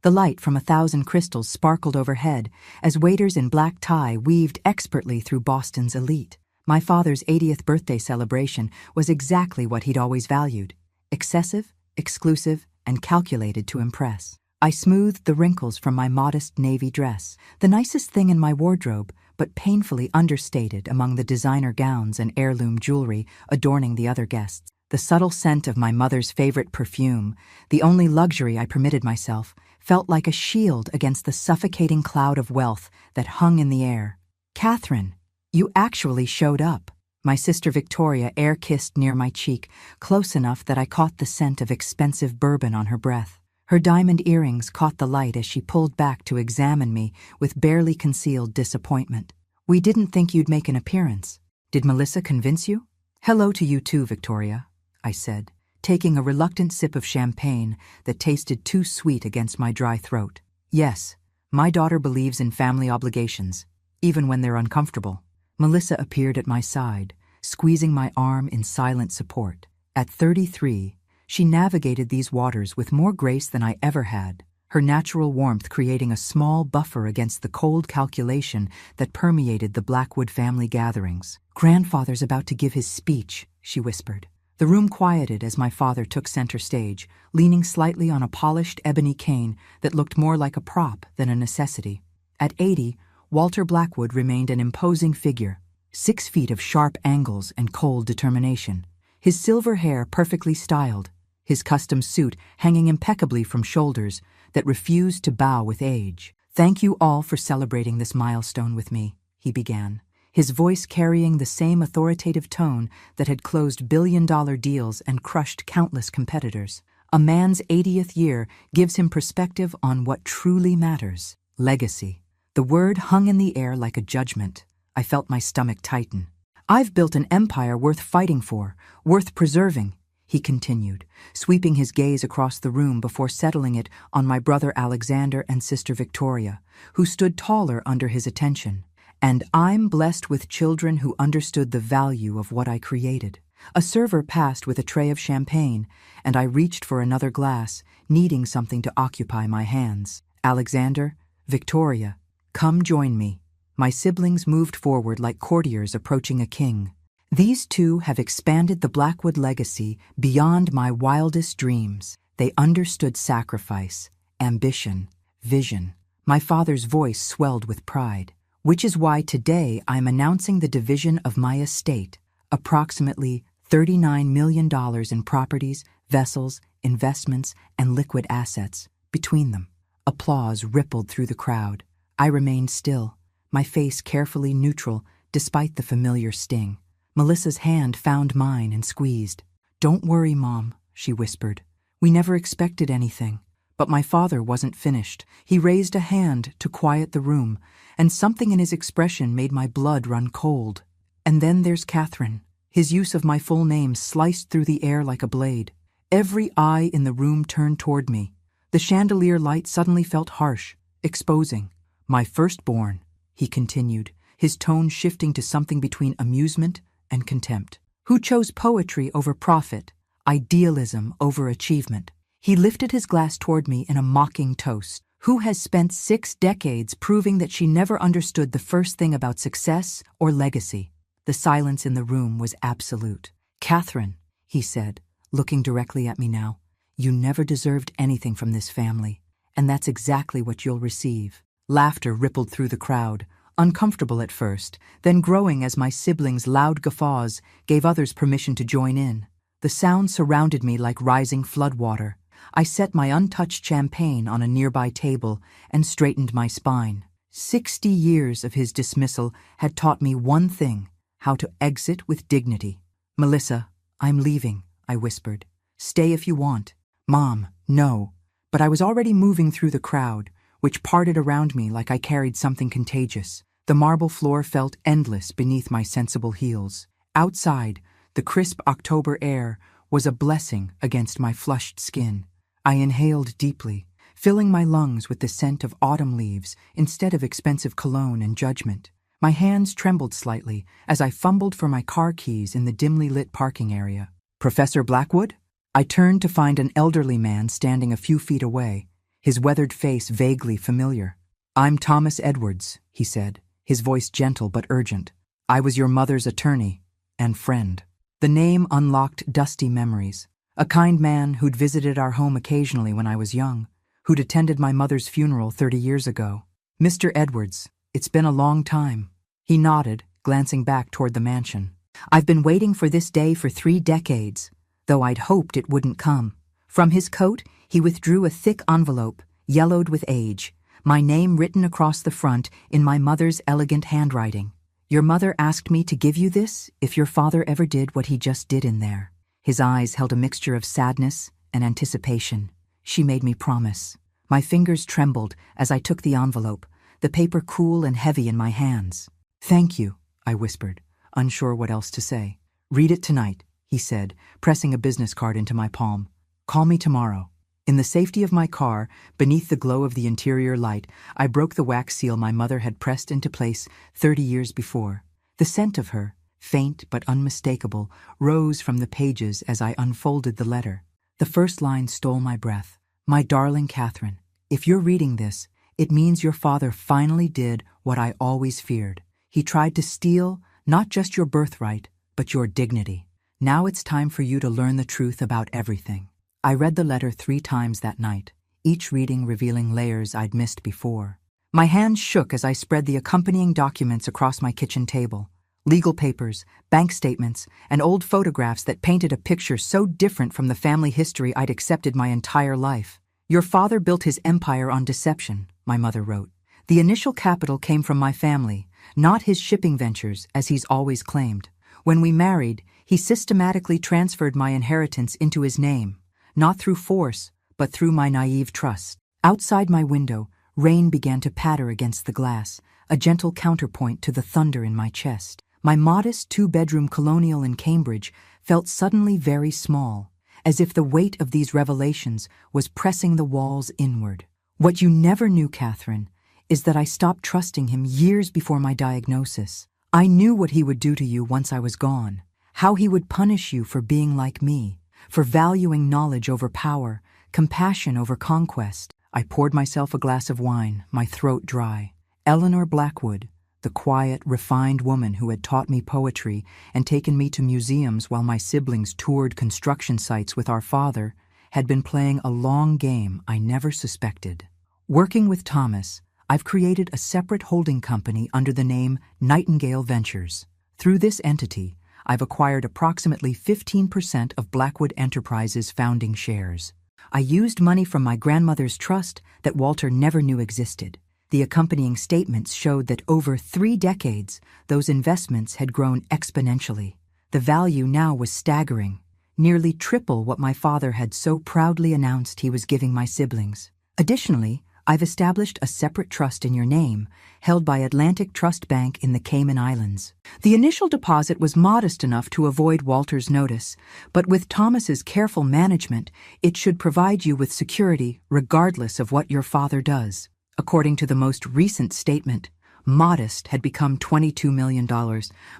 The light from 1,000 crystals sparkled overhead as waiters in black tie weaved expertly through Boston's elite. My father's 80th birthday celebration was exactly what he'd always valued: excessive, exclusive, and calculated to impress. I smoothed the wrinkles from my modest navy dress, the nicest thing in my wardrobe, but painfully understated among the designer gowns and heirloom jewelry adorning the other guests. The subtle scent of my mother's favorite perfume, the only luxury I permitted myself, felt like a shield against the suffocating cloud of wealth that hung in the air. "Catherine, you actually showed up." My sister Victoria air-kissed near my cheek, close enough that I caught the scent of expensive bourbon on her breath. Her diamond earrings caught the light as she pulled back to examine me with barely concealed disappointment. "We didn't think you'd make an appearance. Did Melissa convince you?" "Hello to you too, Victoria," I said, taking a reluctant sip of champagne that tasted too sweet against my dry throat. "Yes, my daughter believes in family obligations, even when they're uncomfortable." Melissa appeared at my side, squeezing my arm in silent support. At 33, she navigated these waters with more grace than I ever had, her natural warmth creating a small buffer against the cold calculation that permeated the Blackwood family gatherings. "Grandfather's about to give his speech," she whispered. The room quieted as my father took center stage, leaning slightly on a polished ebony cane that looked more like a prop than a necessity. At 80, Walter Blackwood remained an imposing figure, 6 feet of sharp angles and cold determination. His silver hair perfectly styled, his custom suit hanging impeccably from shoulders that refused to bow with age. "Thank you all for celebrating this milestone with me," he began, his voice carrying the same authoritative tone that had closed billion-dollar deals and crushed countless competitors. "A man's 80th year gives him perspective on what truly matters: legacy." The word hung in the air like a judgment. I felt my stomach tighten. "I've built an empire worth fighting for, worth preserving," he continued, sweeping his gaze across the room before settling it on my brother Alexander and sister Victoria, who stood taller under his attention. "And I'm blessed with children who understood the value of what I created." A server passed with a tray of champagne, and I reached for another glass, needing something to occupy my hands. "Alexander, Victoria, come join me." My siblings moved forward like courtiers approaching a king. These two have expanded the Blackwood legacy beyond my wildest dreams. They understood sacrifice, ambition, vision. My father's voice swelled with pride. "Which is why today I'm announcing the division of my estate, approximately $39 million in properties, vessels, investments, and liquid assets, between them." Applause rippled through the crowd. I remained still, my face carefully neutral despite the familiar sting. Melissa's hand found mine and squeezed. "Don't worry, Mom," she whispered. "We never expected anything." But my father wasn't finished. He raised a hand to quiet the room, and something in his expression made my blood run cold. "And then there's Catherine." His use of my full name sliced through the air like a blade. Every eye in the room turned toward me. The chandelier light suddenly felt harsh, exposing. "My firstborn," he continued, his tone shifting to something between amusement and contempt. "Who chose poetry over profit, idealism over achievement." He lifted his glass toward me in a mocking toast. "Who has spent 6 decades proving that she never understood the first thing about success or legacy." The silence in the room was absolute. "Catherine," he said, looking directly at me now, "you never deserved anything from this family, and that's exactly what you'll receive." Laughter rippled through the crowd, uncomfortable at first, then growing as my siblings' loud guffaws gave others permission to join in. The sound surrounded me like rising floodwater. I set my untouched champagne on a nearby table and straightened my spine. 60 years of his dismissal had taught me one thing: how to exit with dignity. "Melissa, I'm leaving," I whispered. "Stay if you want." "Mom, no." But I was already moving through the crowd, which parted around me like I carried something contagious. The marble floor felt endless beneath my sensible heels. Outside, the crisp October air was a blessing against my flushed skin. I inhaled deeply, filling my lungs with the scent of autumn leaves instead of expensive cologne and judgment. My hands trembled slightly as I fumbled for my car keys in the dimly lit parking area. "Professor Blackwood?" I turned to find an elderly man standing a few feet away, his weathered face vaguely familiar. "I'm Thomas Edwards," he said, his voice gentle but urgent. "I was your mother's attorney and friend." The name unlocked dusty memories. A kind man who'd visited our home occasionally when I was young, who'd attended my mother's funeral 30 years ago. "Mr. Edwards, it's been a long time." He nodded, glancing back toward the mansion. "I've been waiting for this day for 3 decades, though I'd hoped it wouldn't come." From his coat, he withdrew a thick envelope, yellowed with age, my name written across the front in my mother's elegant handwriting. "Your mother asked me to give you this if your father ever did what he just did in there." His eyes held a mixture of sadness and anticipation. "She made me promise." My fingers trembled as I took the envelope, the paper cool and heavy in my hands. "Thank you," I whispered, unsure what else to say. "Read it tonight," he said, pressing a business card into my palm. "Call me tomorrow." In the safety of my car, beneath the glow of the interior light, I broke the wax seal my mother had pressed into place 30 years before. The scent of her, faint but unmistakable, rose from the pages as I unfolded the letter. The first line stole my breath. "My darling Catherine, if you're reading this, it means your father finally did what I always feared. He tried to steal not just your birthright, but your dignity. Now it's time for you to learn the truth about everything." I read the letter 3 times that night, each reading revealing layers I'd missed before. My hands shook as I spread the accompanying documents across my kitchen table. Legal papers, bank statements, and old photographs that painted a picture so different from the family history I'd accepted my entire life. "Your father built his empire on deception," my mother wrote. "The initial capital came from my family, not his shipping ventures, as he's always claimed. When we married, he systematically transferred my inheritance into his name. Not through force, but through my naive trust." Outside my window, rain began to patter against the glass, a gentle counterpoint to the thunder in my chest. My modest 2-bedroom colonial in Cambridge felt suddenly very small, as if the weight of these revelations was pressing the walls inward. "What you never knew, Catherine, is that I stopped trusting him years before my diagnosis. I knew what he would do to you once I was gone, how he would punish you for being like me, for valuing knowledge over power, compassion over conquest." I poured myself a glass of wine, my throat dry. Eleanor Blackwood, the quiet, refined woman who had taught me poetry and taken me to museums while my siblings toured construction sites with our father, had been playing a long game I never suspected. Working with Thomas, I've created a separate holding company under the name Nightingale Ventures. Through this entity, I've acquired approximately 15% of Blackwood Enterprises' founding shares. I used money from my grandmother's trust that Walter never knew existed. The accompanying statements showed that over 3 decades, those investments had grown exponentially. The value now was staggering, nearly triple what my father had so proudly announced he was giving my siblings. Additionally, I've established a separate trust in your name, held by Atlantic Trust Bank in the Cayman Islands. The initial deposit was modest enough to avoid Walter's notice, but with Thomas's careful management, it should provide you with security regardless of what your father does. According to the most recent statement, modest had become $22 million.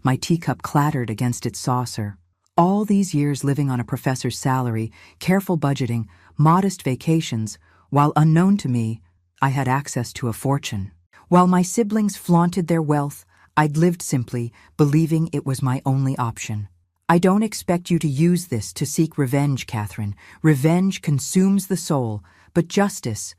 My teacup clattered against its saucer. All these years living on a professor's salary, careful budgeting, modest vacations, while unknown to me, I had access to a fortune. While my siblings flaunted their wealth, I'd lived simply, believing it was my only option. "I don't expect you to use this to seek revenge, Catherine. Revenge consumes the soul, but justice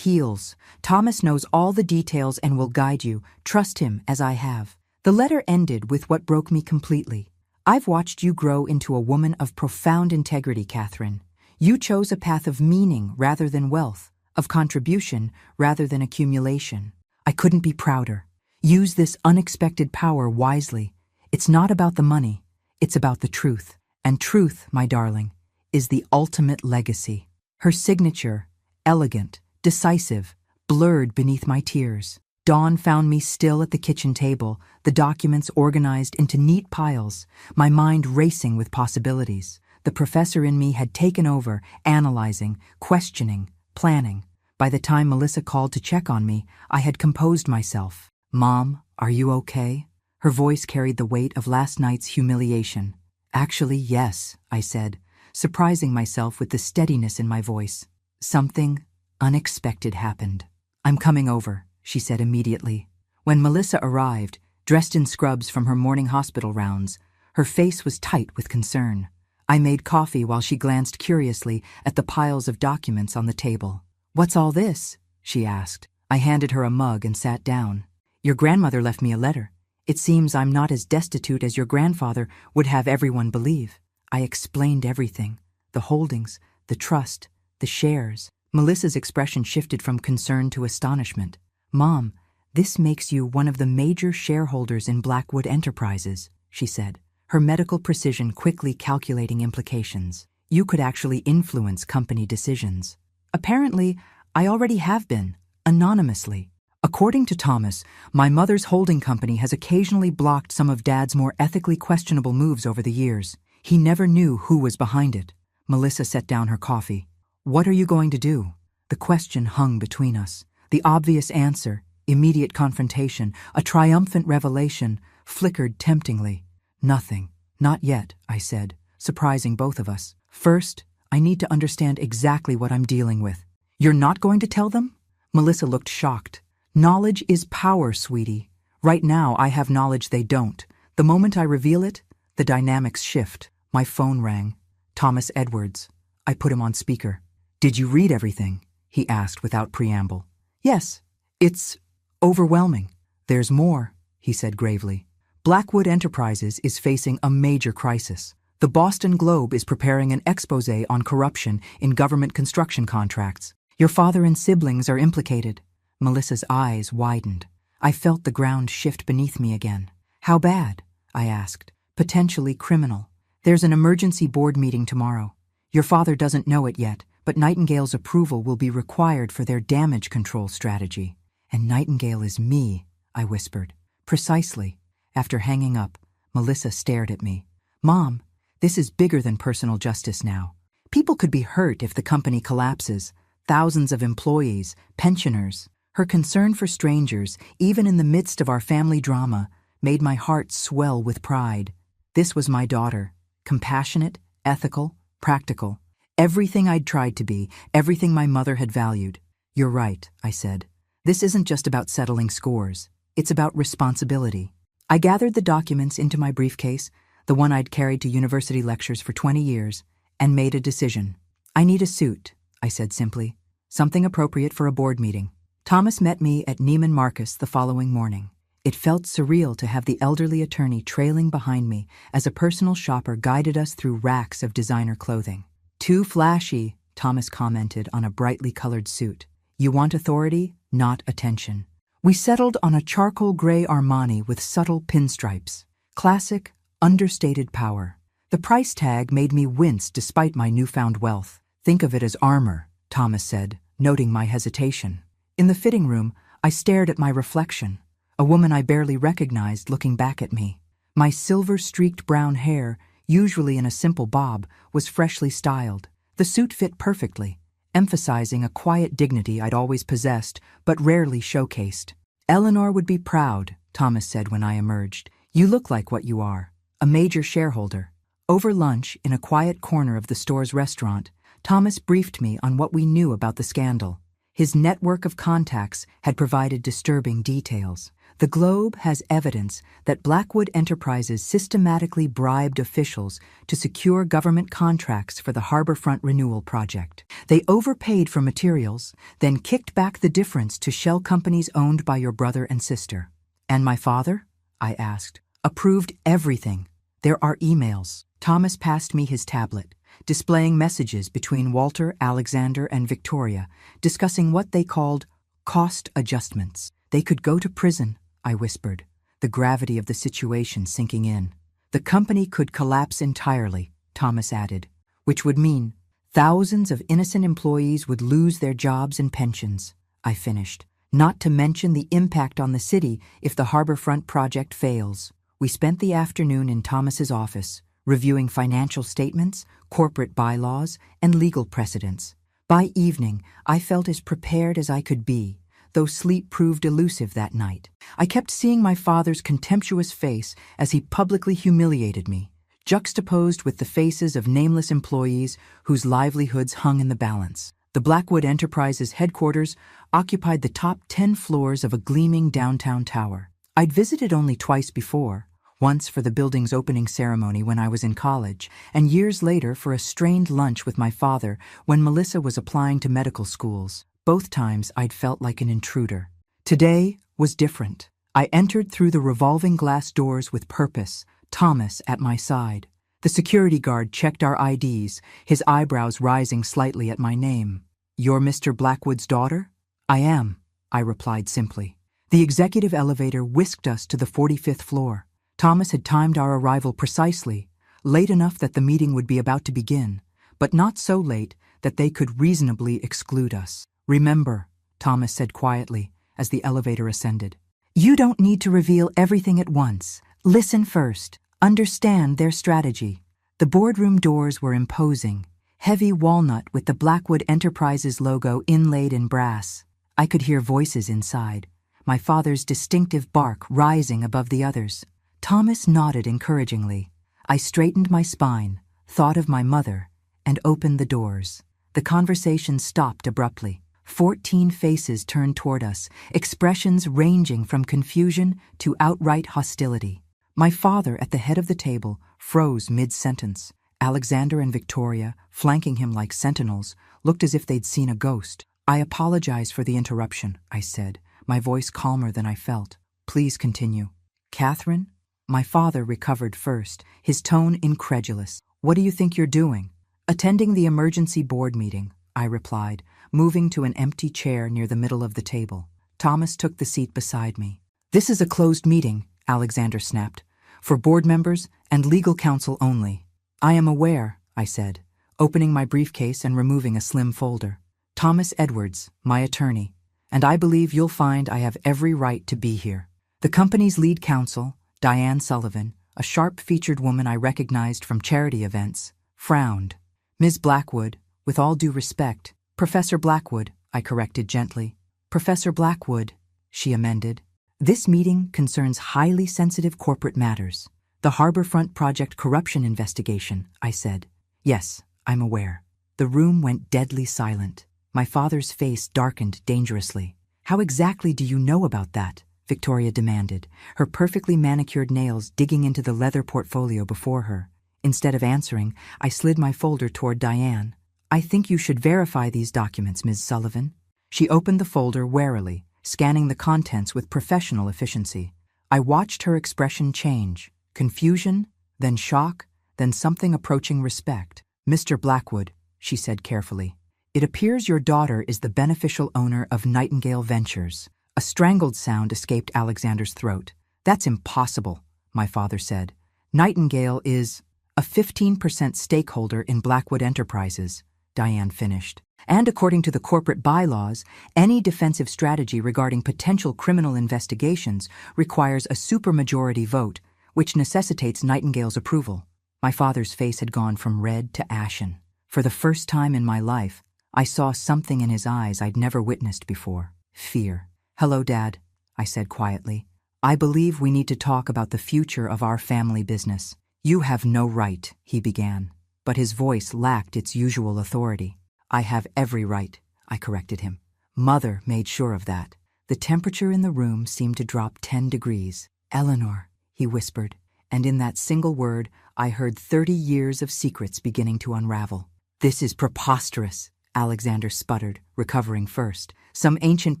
heals. Thomas knows all the details and will guide you. Trust him as I have." The letter ended with what broke me completely. "I've watched you grow into a woman of profound integrity, Catherine. You chose a path of meaning rather than wealth, of contribution rather than accumulation. I couldn't be prouder. Use this unexpected power wisely. It's not about the money, it's about the truth. And truth, my darling, is the ultimate legacy." Her signature, elegant, decisive, blurred beneath my tears. Dawn found me still at the kitchen table, the documents organized into neat piles, my mind racing with possibilities. The professor in me had taken over, analyzing, questioning, planning. By the time Melissa called to check on me, I had composed myself. "Mom, are you okay?" Her voice carried the weight of last night's humiliation. "Actually, yes," I said, surprising myself with the steadiness in my voice. "Something unexpected happened. "I'm coming over," she said immediately. When Melissa arrived, dressed in scrubs from her morning hospital rounds, her face was tight with concern. I made coffee while she glanced curiously at the piles of documents on the table. "What's all this?" she asked. I handed her a mug and sat down. "Your grandmother left me a letter. It seems I'm not as destitute as your grandfather would have everyone believe." I explained everything: the holdings, the trust, the shares. Melissa's expression shifted from concern to astonishment. "Mom, this makes you one of the major shareholders in Blackwood Enterprises," she said, her medical precision quickly calculating implications. "You could actually influence company decisions." "Apparently, I already have been, anonymously. According to Thomas, my mother's holding company has occasionally blocked some of Dad's more ethically questionable moves over the years. He never knew who was behind it." Melissa set down her coffee. "What are you going to do?" The question hung between us. The obvious answer, immediate confrontation, a triumphant revelation, flickered temptingly. "Nothing. Not yet," I said, surprising both of us. "First, I need to understand exactly what I'm dealing with." "You're not going to tell them?" Melissa looked shocked. "Knowledge is power, sweetie. Right now I have knowledge they don't. The moment I reveal it, the dynamics shift." My phone rang. Thomas Edwards. I put him on speaker. "Did you read everything?" he asked without preamble. "Yes. It's overwhelming." "There's more," he said gravely. "Blackwood Enterprises is facing a major crisis. The Boston Globe is preparing an exposé on corruption in government construction contracts. Your father and siblings are implicated." Melissa's eyes widened. I felt the ground shift beneath me again. "How bad?" I asked. "Potentially criminal. There's an emergency board meeting tomorrow. Your father doesn't know it yet, but Nightingale's approval will be required for their damage control strategy." "And Nightingale is me," I whispered. "Precisely." After hanging up, Melissa stared at me. "Mom, this is bigger than personal justice now. People could be hurt if the company collapses. Thousands of employees, pensioners." Her concern for strangers, even in the midst of our family drama, made my heart swell with pride. This was my daughter, compassionate, ethical, practical. Everything I'd tried to be, everything my mother had valued. "You're right," I said. "This isn't just about settling scores. It's about responsibility." I gathered the documents into my briefcase, the one I'd carried to university lectures for 20 years, and made a decision. "I need a suit," I said simply. "Something appropriate for a board meeting." Thomas met me at Neiman Marcus the following morning. It felt surreal to have the elderly attorney trailing behind me as a personal shopper guided us through racks of designer clothing. "Too flashy," Thomas commented on a brightly colored suit. "You want authority, not attention." We settled on a charcoal gray Armani with subtle pinstripes. Classic, understated power. The price tag made me wince despite my newfound wealth. "Think of it as armor," Thomas said, noting my hesitation. In the fitting room, I stared at my reflection, a woman I barely recognized looking back at me. My silver-streaked brown hair, usually in a simple bob, was freshly styled. The suit fit perfectly, emphasizing a quiet dignity I'd always possessed but rarely showcased. "Eleanor would be proud," Thomas said when I emerged. "You look like what you are, a major shareholder." Over lunch, in a quiet corner of the store's restaurant, Thomas briefed me on what we knew about the scandal. His network of contacts had provided disturbing details. The Globe has evidence that Blackwood Enterprises systematically bribed officials to secure government contracts for the Harborfront Renewal Project. They overpaid for materials, then kicked back the difference to shell companies owned by your brother and sister. "And my father?" I asked. "Approved everything. There are emails." Thomas passed me his tablet, displaying messages between Walter, Alexander, and Victoria, discussing what they called cost adjustments. "They could go to prison," I whispered, the gravity of the situation sinking in. "The company could collapse entirely," Thomas added, "which would mean thousands of innocent employees would lose their jobs and pensions," I finished. "Not to mention the impact on the city if the Harborfront project fails." We spent the afternoon in Thomas's office, reviewing financial statements, corporate bylaws, and legal precedents. By evening, I felt as prepared as I could be, though sleep proved elusive that night. I kept seeing my father's contemptuous face as he publicly humiliated me, juxtaposed with the faces of nameless employees whose livelihoods hung in the balance. The Blackwood Enterprises headquarters occupied the top 10 floors of a gleaming downtown tower. I'd visited only twice before, once for the building's opening ceremony when I was in college, and years later for a strained lunch with my father when Melissa was applying to medical schools. Both times I'd felt like an intruder. Today was different. I entered through the revolving glass doors with purpose, Thomas at my side. The security guard checked our IDs, his eyebrows rising slightly at my name. "You're Mr. Blackwood's daughter?" "I am," I replied simply. The executive elevator whisked us to the 45th floor. Thomas had timed our arrival precisely, late enough that the meeting would be about to begin, but not so late that they could reasonably exclude us. "Remember," Thomas said quietly as the elevator ascended, "you don't need to reveal everything at once. Listen first. Understand their strategy." The boardroom doors were imposing, heavy walnut with the Blackwood Enterprises logo inlaid in brass. I could hear voices inside, my father's distinctive bark rising above the others. Thomas nodded encouragingly. I straightened my spine, thought of my mother, and opened the doors. The conversation stopped abruptly. 14 faces turned toward us, expressions ranging from confusion to outright hostility. My father, at the head of the table, froze mid-sentence. Alexander and Victoria, flanking him like sentinels, looked as if they'd seen a ghost. "I apologize for the interruption," I said, my voice calmer than I felt. "Please continue." "Catherine?" My father recovered first, his tone incredulous. "What do you think you're doing?" "Attending the emergency board meeting," I replied, moving to an empty chair near the middle of the table. Thomas took the seat beside me. "This is a closed meeting," Alexander snapped, "for board members and legal counsel only." "I am aware," I said, opening my briefcase and removing a slim folder. "Thomas Edwards, my attorney, and I believe you'll find I have every right to be here." The company's lead counsel, Diane Sullivan, a sharp-featured woman I recognized from charity events, frowned. "Ms. Blackwood, with all due respect—" "Professor Blackwood," I corrected gently. "Professor Blackwood," she amended. "This meeting concerns highly sensitive corporate matters. The Harborfront Project corruption investigation," I said. "Yes, I'm aware." The room went deadly silent. My father's face darkened dangerously. "How exactly do you know about that?" Victoria demanded, her perfectly manicured nails digging into the leather portfolio before her. Instead of answering, I slid my folder toward Diane. "I think you should verify these documents, Ms. Sullivan." She opened the folder warily, scanning the contents with professional efficiency. I watched her expression change. Confusion, then shock, then something approaching respect. "Mr. Blackwood," she said carefully, "it appears your daughter is the beneficial owner of Nightingale Ventures." A strangled sound escaped Alexander's throat. "That's impossible," my father said. "Nightingale is a 15% stakeholder in Blackwood Enterprises," Diane finished. "And according to the corporate bylaws, any defensive strategy regarding potential criminal investigations requires a supermajority vote, which necessitates Nightingale's approval." My father's face had gone from red to ashen. For the first time in my life, I saw something in his eyes I'd never witnessed before. Fear. "Hello, Dad," I said quietly. "I believe we need to talk about the future of our family business." "You have no right," he began, but his voice lacked its usual authority. "I have every right," I corrected him. Mother made sure of that. The temperature in the room seemed to drop 10 degrees. "Eleanor," he whispered, and in that single word, I heard 30 years of secrets beginning to unravel. "This is preposterous," Alexander sputtered, recovering first. "Some ancient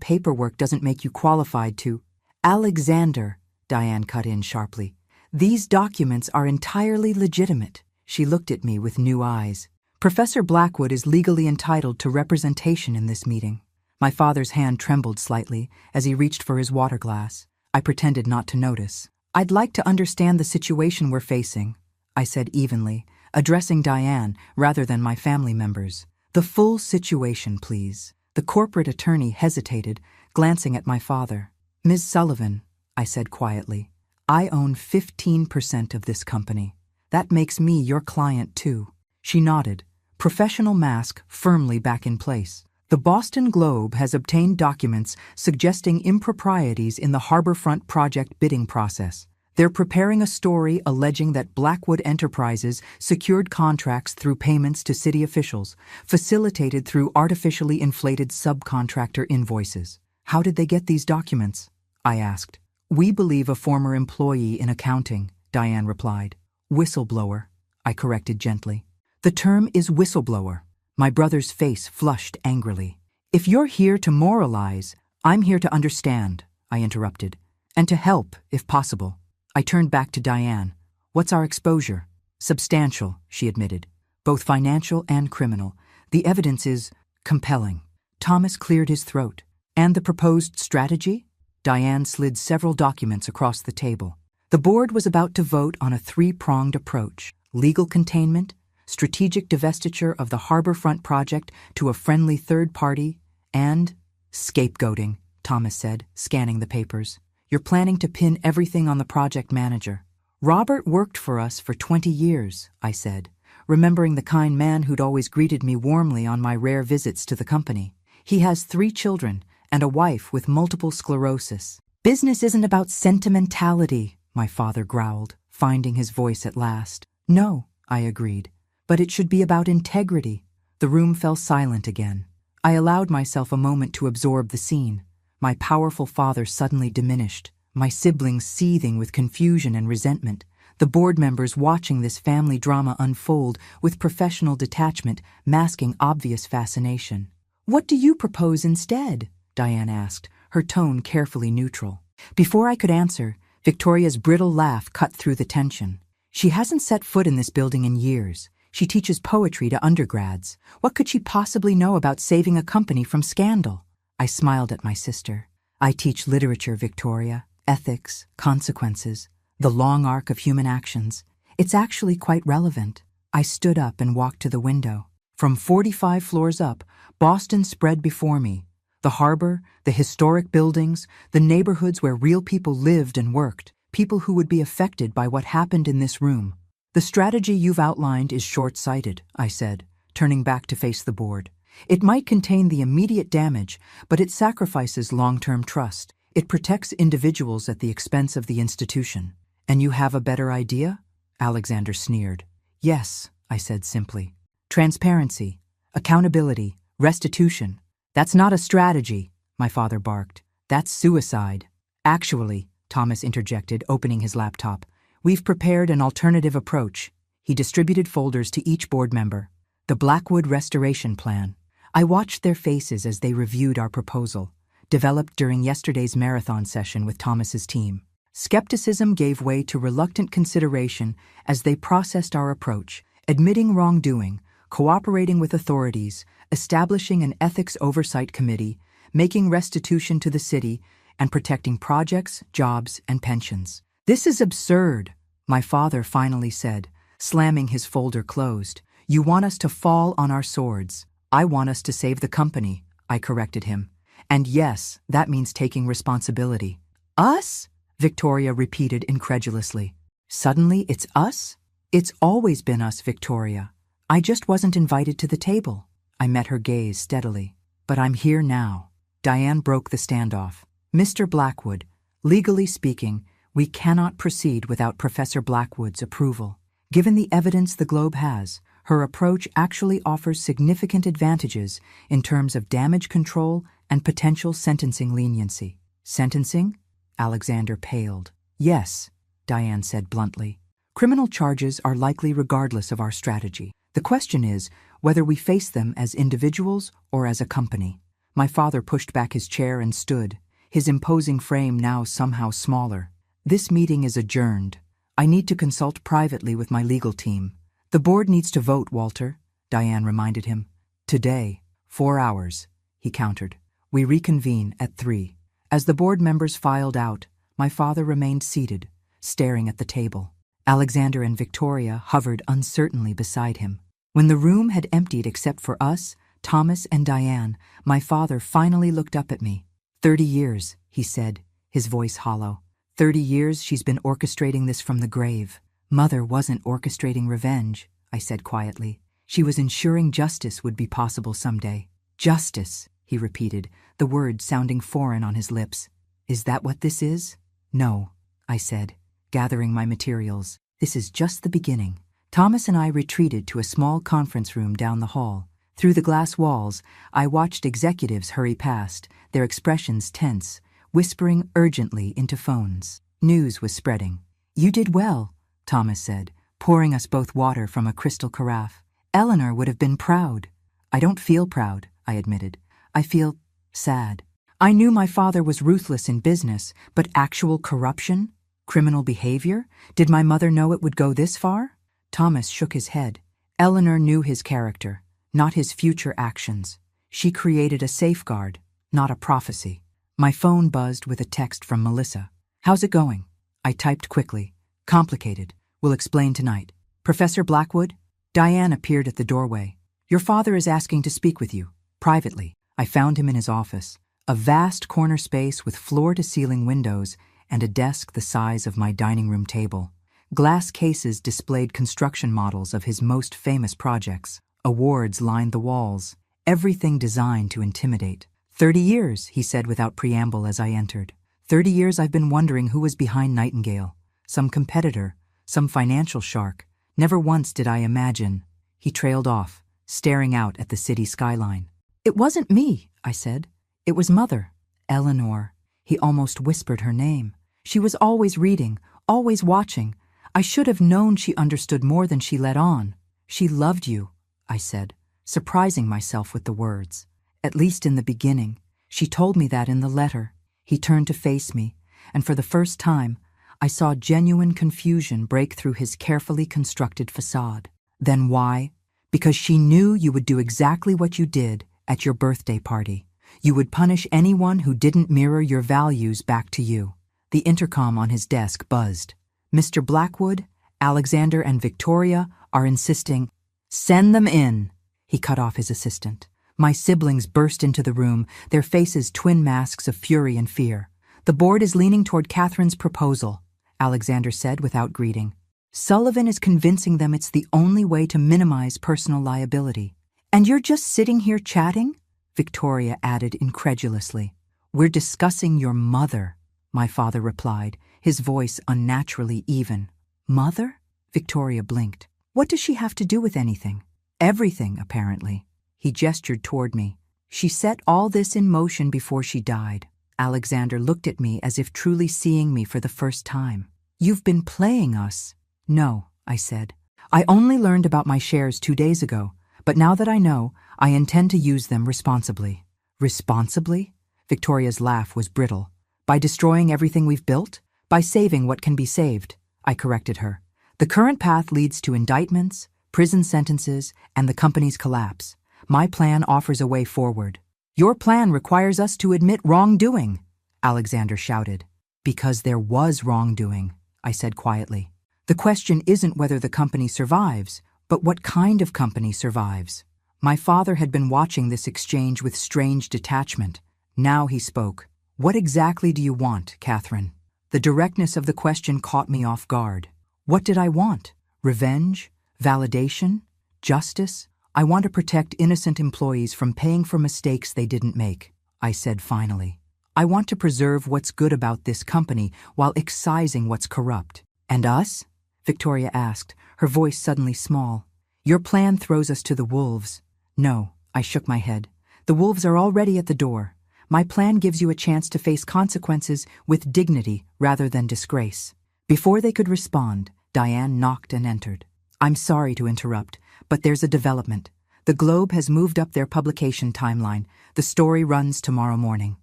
paperwork doesn't make you qualified to—" "Alexander," Diane cut in sharply, "these documents are entirely legitimate." She looked at me with new eyes. "Professor Blackwood is legally entitled to representation in this meeting." My father's hand trembled slightly as he reached for his water glass. I pretended not to notice. "I'd like to understand the situation we're facing," I said evenly, addressing Diane rather than my family members. "The full situation, please." The corporate attorney hesitated, glancing at my father. "Ms. Sullivan," I said quietly, "I own 15% of this company. That makes me your client too." She nodded, professional mask firmly back in place. "The Boston Globe has obtained documents suggesting improprieties in the Harborfront Project bidding process. They're preparing a story alleging that Blackwood Enterprises secured contracts through payments to city officials, facilitated through artificially inflated subcontractor invoices. How did they get these documents? I asked. We believe a former employee in accounting, Diane replied. Whistleblower, I corrected gently. The term is whistleblower. My brother's face flushed angrily. If you're here to moralize, I'm here to understand, I interrupted, and to help, if possible. I turned back to Diane. What's our exposure? Substantial, she admitted. Both financial and criminal. The evidence is compelling. Thomas cleared his throat. And the proposed strategy? Diane slid several documents across the table. The board was about to vote on a three-pronged approach: legal containment, strategic divestiture of the Harborfront project to a friendly third party, and scapegoating, Thomas said, scanning the papers. You're planning to pin everything on the project manager. Robert worked for us for 20 years, I said, remembering the kind man who'd always greeted me warmly on my rare visits to the company. He has 3 children and a wife with multiple sclerosis. Business isn't about sentimentality, my father growled, finding his voice at last. No, I agreed, but it should be about integrity. The room fell silent again. I allowed myself a moment to absorb the scene. My powerful father suddenly diminished, my siblings seething with confusion and resentment, the board members watching this family drama unfold with professional detachment masking obvious fascination. What do you propose instead? Diane asked, her tone carefully neutral. Before I could answer, Victoria's brittle laugh cut through the tension. She hasn't set foot in this building in years. She teaches poetry to undergrads. What could she possibly know about saving a company from scandal? I smiled at my sister. I teach literature, Victoria, ethics, consequences, the long arc of human actions. It's actually quite relevant. I stood up and walked to the window. From 45 floors up, Boston spread before me. The harbor, the historic buildings, the neighborhoods where real people lived and worked, people who would be affected by what happened in this room. The strategy you've outlined is short-sighted, I said, turning back to face the board. It might contain the immediate damage, but it sacrifices long-term trust. It protects individuals at the expense of the institution. And you have a better idea? Alexander sneered. Yes, I said simply. Transparency, accountability, restitution. That's not a strategy, my father barked. That's suicide. Actually, Thomas interjected, opening his laptop, we've prepared an alternative approach. He distributed folders to each board member. The Blackwood Restoration Plan. I watched their faces as they reviewed our proposal, developed during yesterday's marathon session with Thomas's team. Skepticism gave way to reluctant consideration as they processed our approach, admitting wrongdoing, cooperating with authorities, establishing an ethics oversight committee, making restitution to the city, and protecting projects, jobs, and pensions. This is absurd, my father finally said, slamming his folder closed. You want us to fall on our swords. I want us to save the company, I corrected him. And yes, that means taking responsibility. Us? Victoria repeated incredulously. Suddenly it's us? It's always been us, Victoria. I just wasn't invited to the table. I met her gaze steadily. But I'm here now. Diane broke the standoff. Mr. Blackwood, legally speaking, we cannot proceed without Professor Blackwood's approval. Given the evidence the Globe has, her approach actually offers significant advantages in terms of damage control and potential sentencing leniency. Sentencing? Alexander paled. Yes, Diane said bluntly. Criminal charges are likely regardless of our strategy. The question is whether we face them as individuals or as a company. My father pushed back his chair and stood, his imposing frame now somehow smaller. This meeting is adjourned. I need to consult privately with my legal team. The board needs to vote, Walter, Diane reminded him. Today, 4 hours, he countered. We reconvene at 3. As the board members filed out, my father remained seated, staring at the table. Alexander and Victoria hovered uncertainly beside him. When the room had emptied except for us, Thomas and Diane, my father finally looked up at me. 30 years, he said, his voice hollow. 30 years she's been orchestrating this from the grave. Mother wasn't orchestrating revenge, I said quietly. She was ensuring justice would be possible someday. Justice, he repeated, the word sounding foreign on his lips. Is that what this is? No, I said. gathering my materials. This is just the beginning. Thomas and I retreated to a small conference room down the hall. Through the glass walls, I watched executives hurry past, their expressions tense, whispering urgently into phones. News was spreading. "You did well," Thomas said, pouring us both water from a crystal carafe. "Eleanor would have been proud." "I don't feel proud," I admitted. "I feel sad." I knew my father was ruthless in business, but actual corruption? Criminal behavior? Did my mother know it would go this far? Thomas shook his head. Eleanor knew his character, not his future actions. She created a safeguard, not a prophecy. My phone buzzed with a text from Melissa. "How's it going?" I typed quickly. "Complicated. We'll explain tonight." "Professor Blackwood?" Diane appeared at the doorway. "Your father is asking to speak with you, privately." I found him in his office, a vast corner space with floor-to-ceiling windows and a desk the size of my dining room table. Glass cases displayed construction models of his most famous projects. Awards lined the walls, everything designed to intimidate. 30 years, he said without preamble as I entered. 30 years I've been wondering who was behind Nightingale. Some competitor, some financial shark. Never once did I imagine. He trailed off, staring out at the city skyline. "It wasn't me," I said. "It was Mother." "Eleanor." He almost whispered her name. "She was always reading, always watching. I should have known she understood more than she let on." "She loved you," I said, surprising myself with the words. "At least in the beginning. She told me that in the letter." He turned to face me, and for the first time, I saw genuine confusion break through his carefully constructed facade. "Then why?" "Because she knew you would do exactly what you did at your birthday party. You would punish anyone who didn't mirror your values back to you." The intercom on his desk buzzed. "Mr. Blackwood, Alexander and Victoria are insisting—" "Send them in," he cut off his assistant. My siblings burst into the room, their faces twin masks of fury and fear. "The board is leaning toward Catherine's proposal," Alexander said without greeting. "Sullivan is convincing them it's the only way to minimize personal liability." "And you're just sitting here chatting?" Victoria added incredulously. "We're discussing your mother," my father replied, his voice unnaturally even. "Mother?" Victoria blinked. "What does she have to do with anything?" "Everything, apparently." He gestured toward me. "She set all this in motion before she died." Alexander looked at me as if truly seeing me for the first time. "You've been playing us." "No," I said. "I only learned about my shares 2 days ago, but now that I know, I intend to use them responsibly." "Responsibly?" Victoria's laugh was brittle. "By destroying everything we've built? By saving what can be saved?" I corrected her. "The current path leads to indictments, prison sentences, and the company's collapse. My plan offers a way forward." "Your plan requires us to admit wrongdoing," Alexander shouted. "Because there was wrongdoing," I said quietly. "The question isn't whether the company survives, but what kind of company survives." My father had been watching this exchange with strange detachment. Now he spoke. "What exactly do you want, Catherine?" The directness of the question caught me off guard. What did I want? Revenge? Validation? Justice? "I want to protect innocent employees from paying for mistakes they didn't make," I said finally. "I want to preserve what's good about this company while excising what's corrupt." "And us?" Victoria asked, her voice suddenly small. "Your plan throws us to the wolves." "No," I shook my head. "The wolves are already at the door. My plan gives you a chance to face consequences with dignity rather than disgrace." Before they could respond, Diane knocked and entered. "I'm sorry to interrupt, but there's a development. The Globe has moved up their publication timeline. The story runs tomorrow morning."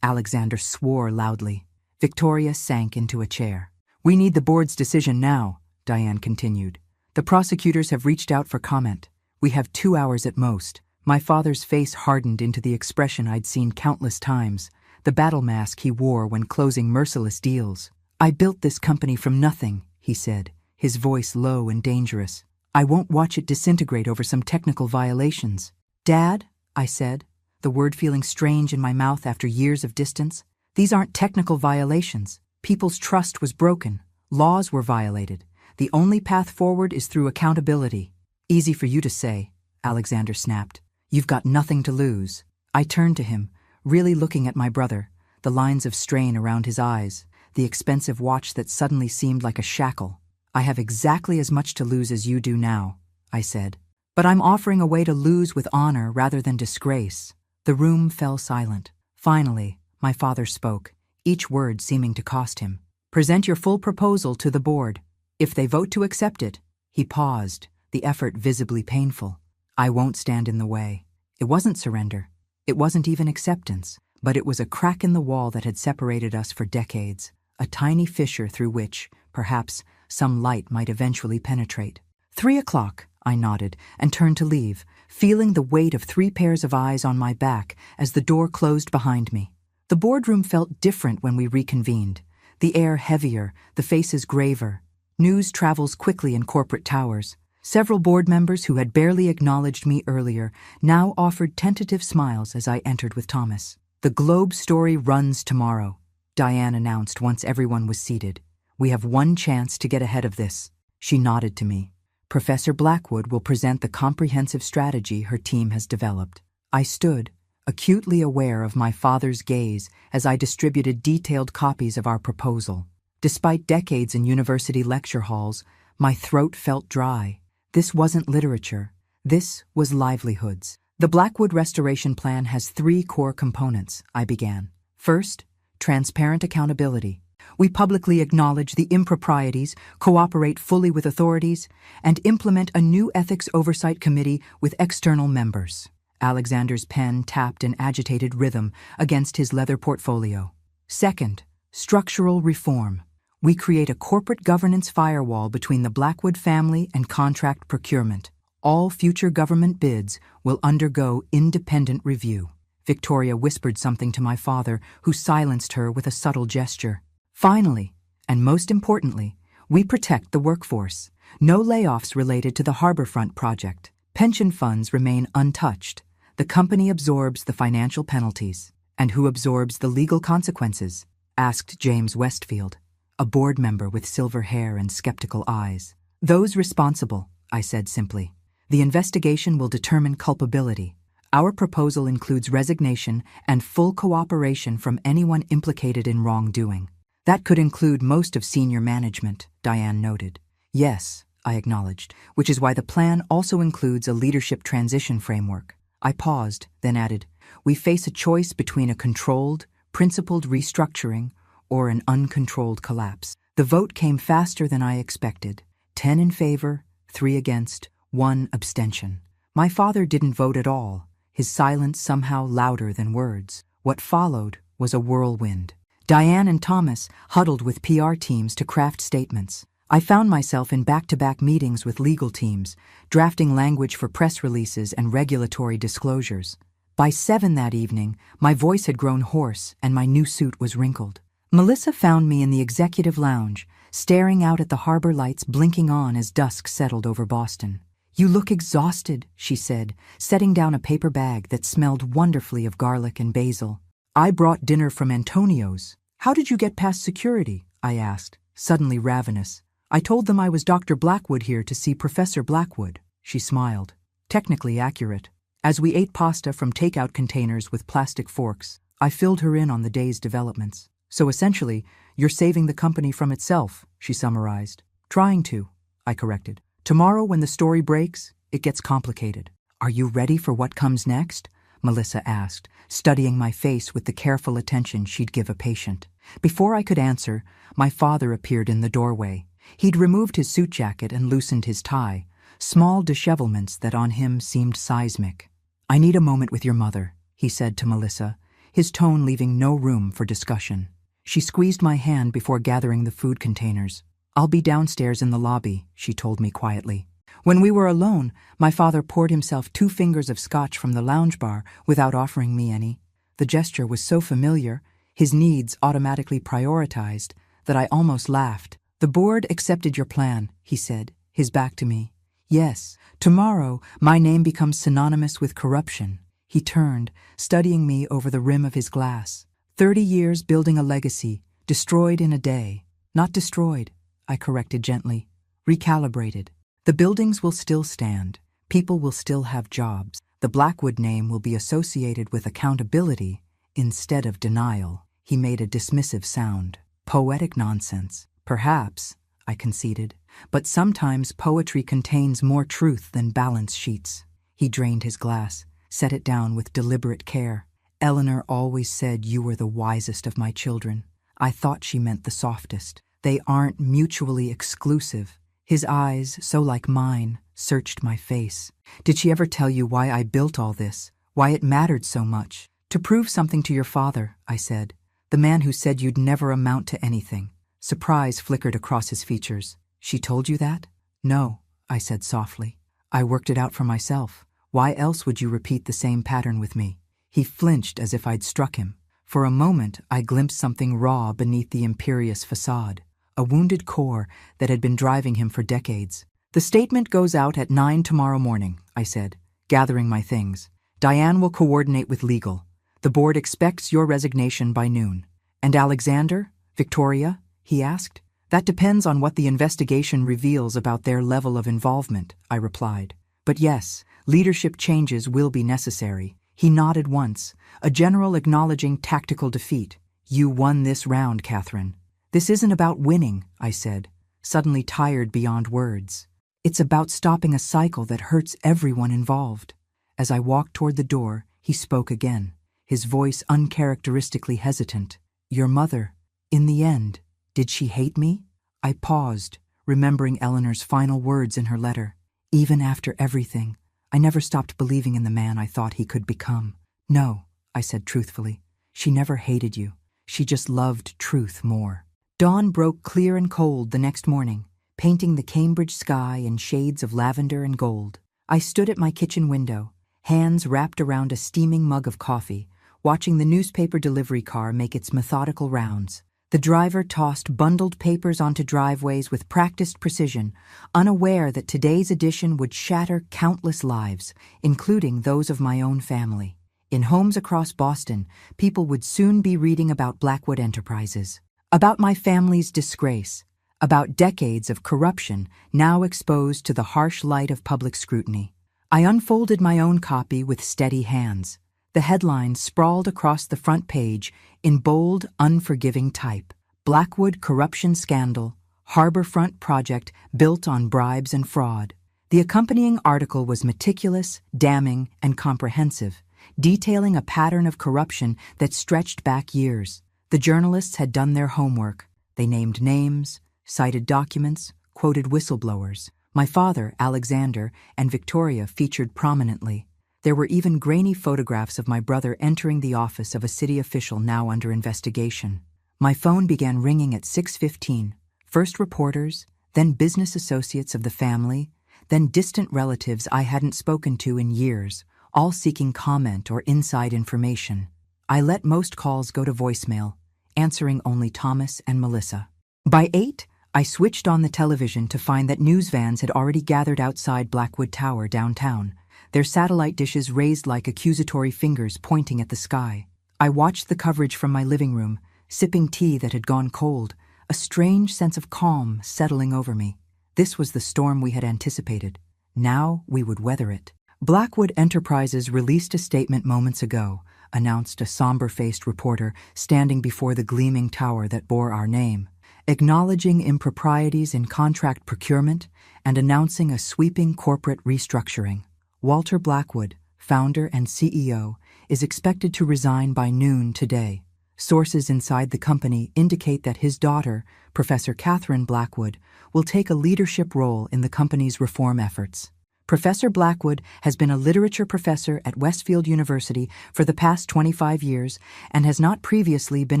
Alexander swore loudly. Victoria sank into a chair. "We need the board's decision now," Diane continued. "The prosecutors have reached out for comment. We have 2 hours at most." My father's face hardened into the expression I'd seen countless times, the battle mask he wore when closing merciless deals. "I built this company from nothing," he said, his voice low and dangerous. "I won't watch it disintegrate over some technical violations." "Dad," I said, the word feeling strange in my mouth after years of distance, "these aren't technical violations. People's trust was broken. Laws were violated. The only path forward is through accountability." "Easy for you to say," Alexander snapped. "You've got nothing to lose." I turned to him, really looking at my brother, the lines of strain around his eyes. the expensive watch that suddenly seemed like a shackle. "I have exactly as much to lose as you do now," I said. "But I'm offering a way to lose with honor rather than disgrace." The room fell silent. Finally, my father spoke, each word seeming to cost him. "Present your full proposal to the board. If they vote to accept it—" He paused, the effort visibly painful. "I won't stand in the way." It wasn't surrender. It wasn't even acceptance. But it was a crack in the wall that had separated us for decades, a tiny fissure through which, perhaps, some light might eventually penetrate. 3 o'clock, I nodded and turned to leave, feeling the weight of 3 pairs of eyes on my back as the door closed behind me. The boardroom felt different when we reconvened, the air heavier, the faces graver. News travels quickly in corporate towers. Several board members who had barely acknowledged me earlier now offered tentative smiles as I entered with Thomas. "The Globe story runs tomorrow," Diane announced once everyone was seated. "We have one chance to get ahead of this." She nodded to me. "Professor Blackwood will present the comprehensive strategy her team has developed." I stood, acutely aware of my father's gaze as I distributed detailed copies of our proposal. Despite decades in university lecture halls, my throat felt dry. This wasn't literature. This was livelihoods. "The Blackwood Restoration Plan has 3 core components," I began. "First, transparent accountability. We publicly acknowledge the improprieties, cooperate fully with authorities, and implement a new ethics oversight committee with external members." Alexander's pen tapped in agitated rhythm against his leather portfolio. "Second, structural reform. We create a corporate governance firewall between the Blackwood family and contract procurement. All future government bids will undergo independent review." Victoria whispered something to my father, who silenced her with a subtle gesture. "Finally, and most importantly, we protect the workforce. No layoffs related to the Harborfront project. Pension funds remain untouched. The company absorbs the financial penalties." "And who absorbs the legal consequences?" asked James Westfield, a board member with silver hair and skeptical eyes. "Those responsible," I said simply. "The investigation will determine culpability. Our proposal includes resignation and full cooperation from anyone implicated in wrongdoing." "That could include most of senior management," Diane noted. "Yes," I acknowledged, "which is why the plan also includes a leadership transition framework." I paused, then added, "We face a choice between a controlled, principled restructuring or an uncontrolled collapse." The vote came faster than I expected. 10 in favor, 3 against, 1 abstention. My father didn't vote at all, his silence somehow louder than words. What followed was a whirlwind. Diane and Thomas huddled with PR teams to craft statements. I found myself in back-to-back meetings with legal teams, drafting language for press releases and regulatory disclosures. By 7 that evening, my voice had grown hoarse and my new suit was wrinkled. Melissa found me in the executive lounge, staring out at the harbor lights blinking on as dusk settled over Boston. "You look exhausted," she said, setting down a paper bag that smelled wonderfully of garlic and basil. "I brought dinner from Antonio's." "How did you get past security?" I asked, suddenly ravenous. "I told them I was Dr. Blackwood here to see Professor Blackwood." She smiled. "Technically accurate." As we ate pasta from takeout containers with plastic forks, I filled her in on the day's developments. "So essentially, you're saving the company from itself," she summarized. "Trying to," I corrected. "Tomorrow, when the story breaks, it gets complicated." "Are you ready for what comes next?" Melissa asked, studying my face with the careful attention she'd give a patient. Before I could answer, my father appeared in the doorway. He'd removed his suit jacket and loosened his tie, small dishevelments that on him seemed seismic. "I need a moment with your mother," he said to Melissa, his tone leaving no room for discussion. She squeezed my hand before gathering the food containers. "I'll be downstairs in the lobby," she told me quietly. When we were alone, my father poured himself 2 fingers of scotch from the lounge bar without offering me any. The gesture was so familiar, his needs automatically prioritized, that I almost laughed. "The board accepted your plan," he said, his back to me. "Yes, tomorrow my name becomes synonymous with corruption." He turned, studying me over the rim of his glass. 30 years building a legacy, destroyed in a day. "Not destroyed," I corrected gently. "Recalibrated. The buildings will still stand. People will still have jobs. The Blackwood name will be associated with accountability instead of denial." He made a dismissive sound. Poetic nonsense. Perhaps, I conceded, but sometimes poetry contains more truth than balance sheets. He drained his glass, set it down with deliberate care. Eleanor always said you were the wisest of my children. I thought she meant the softest. They aren't mutually exclusive. His eyes, so like mine, searched my face. Did she ever tell you why I built all this? Why it mattered so much? To prove something to your father, I said. The man who said you'd never amount to anything. Surprise flickered across his features. She told you that? No, I said softly. I worked it out for myself. Why else would you repeat the same pattern with me? He flinched as if I'd struck him. For a moment, I glimpsed something raw beneath the imperious facade. A wounded core that had been driving him for decades. The statement goes out at 9 tomorrow morning, I said, gathering my things. Diane will coordinate with legal. The board expects your resignation by noon. And Alexander? Victoria? He asked. That depends on what the investigation reveals about their level of involvement, I replied. But yes, leadership changes will be necessary. He nodded once, a general acknowledging tactical defeat. You won this round, Catherine. This isn't about winning, I said, suddenly tired beyond words. It's about stopping a cycle that hurts everyone involved. As I walked toward the door, he spoke again, his voice uncharacteristically hesitant. Your mother, in the end, did she hate me? I paused, remembering Eleanor's final words in her letter. Even after everything, I never stopped believing in the man I thought he could become. No, I said truthfully. She never hated you. She just loved truth more. Dawn broke clear and cold the next morning, painting the Cambridge sky in shades of lavender and gold. I stood at my kitchen window, hands wrapped around a steaming mug of coffee, watching the newspaper delivery car make its methodical rounds. The driver tossed bundled papers onto driveways with practiced precision, unaware that today's edition would shatter countless lives, including those of my own family. In homes across Boston, people would soon be reading about Blackwood Enterprises, about my family's disgrace, about decades of corruption now exposed to the harsh light of public scrutiny. I unfolded my own copy with steady hands. The headline sprawled across the front page in bold, unforgiving type. Blackwood Corruption Scandal, Harborfront Project Built on Bribes and Fraud. The accompanying article was meticulous, damning, and comprehensive, detailing a pattern of corruption that stretched back years. The journalists had done their homework. They named names, cited documents, quoted whistleblowers. My father, Alexander, and Victoria featured prominently. There were even grainy photographs of my brother entering the office of a city official now under investigation. My phone began ringing at 6:15. First reporters, then business associates of the family, then distant relatives I hadn't spoken to in years, all seeking comment or inside information. I let most calls go to voicemail, answering only Thomas and Melissa. By 8, I switched on the television to find that news vans had already gathered outside Blackwood Tower downtown, their satellite dishes raised like accusatory fingers pointing at the sky. I watched the coverage from my living room, sipping tea that had gone cold, a strange sense of calm settling over me. This was the storm we had anticipated. Now we would weather it. Blackwood Enterprises released a statement moments ago, announced a somber-faced reporter standing before the gleaming tower that bore our name, acknowledging improprieties in contract procurement and announcing a sweeping corporate restructuring. Walter Blackwood, founder and CEO, is expected to resign by noon today. Sources inside the company indicate that his daughter, Professor Catherine Blackwood, will take a leadership role in the company's reform efforts. Professor Blackwood has been a literature professor at Westfield University for the past 25 years and has not previously been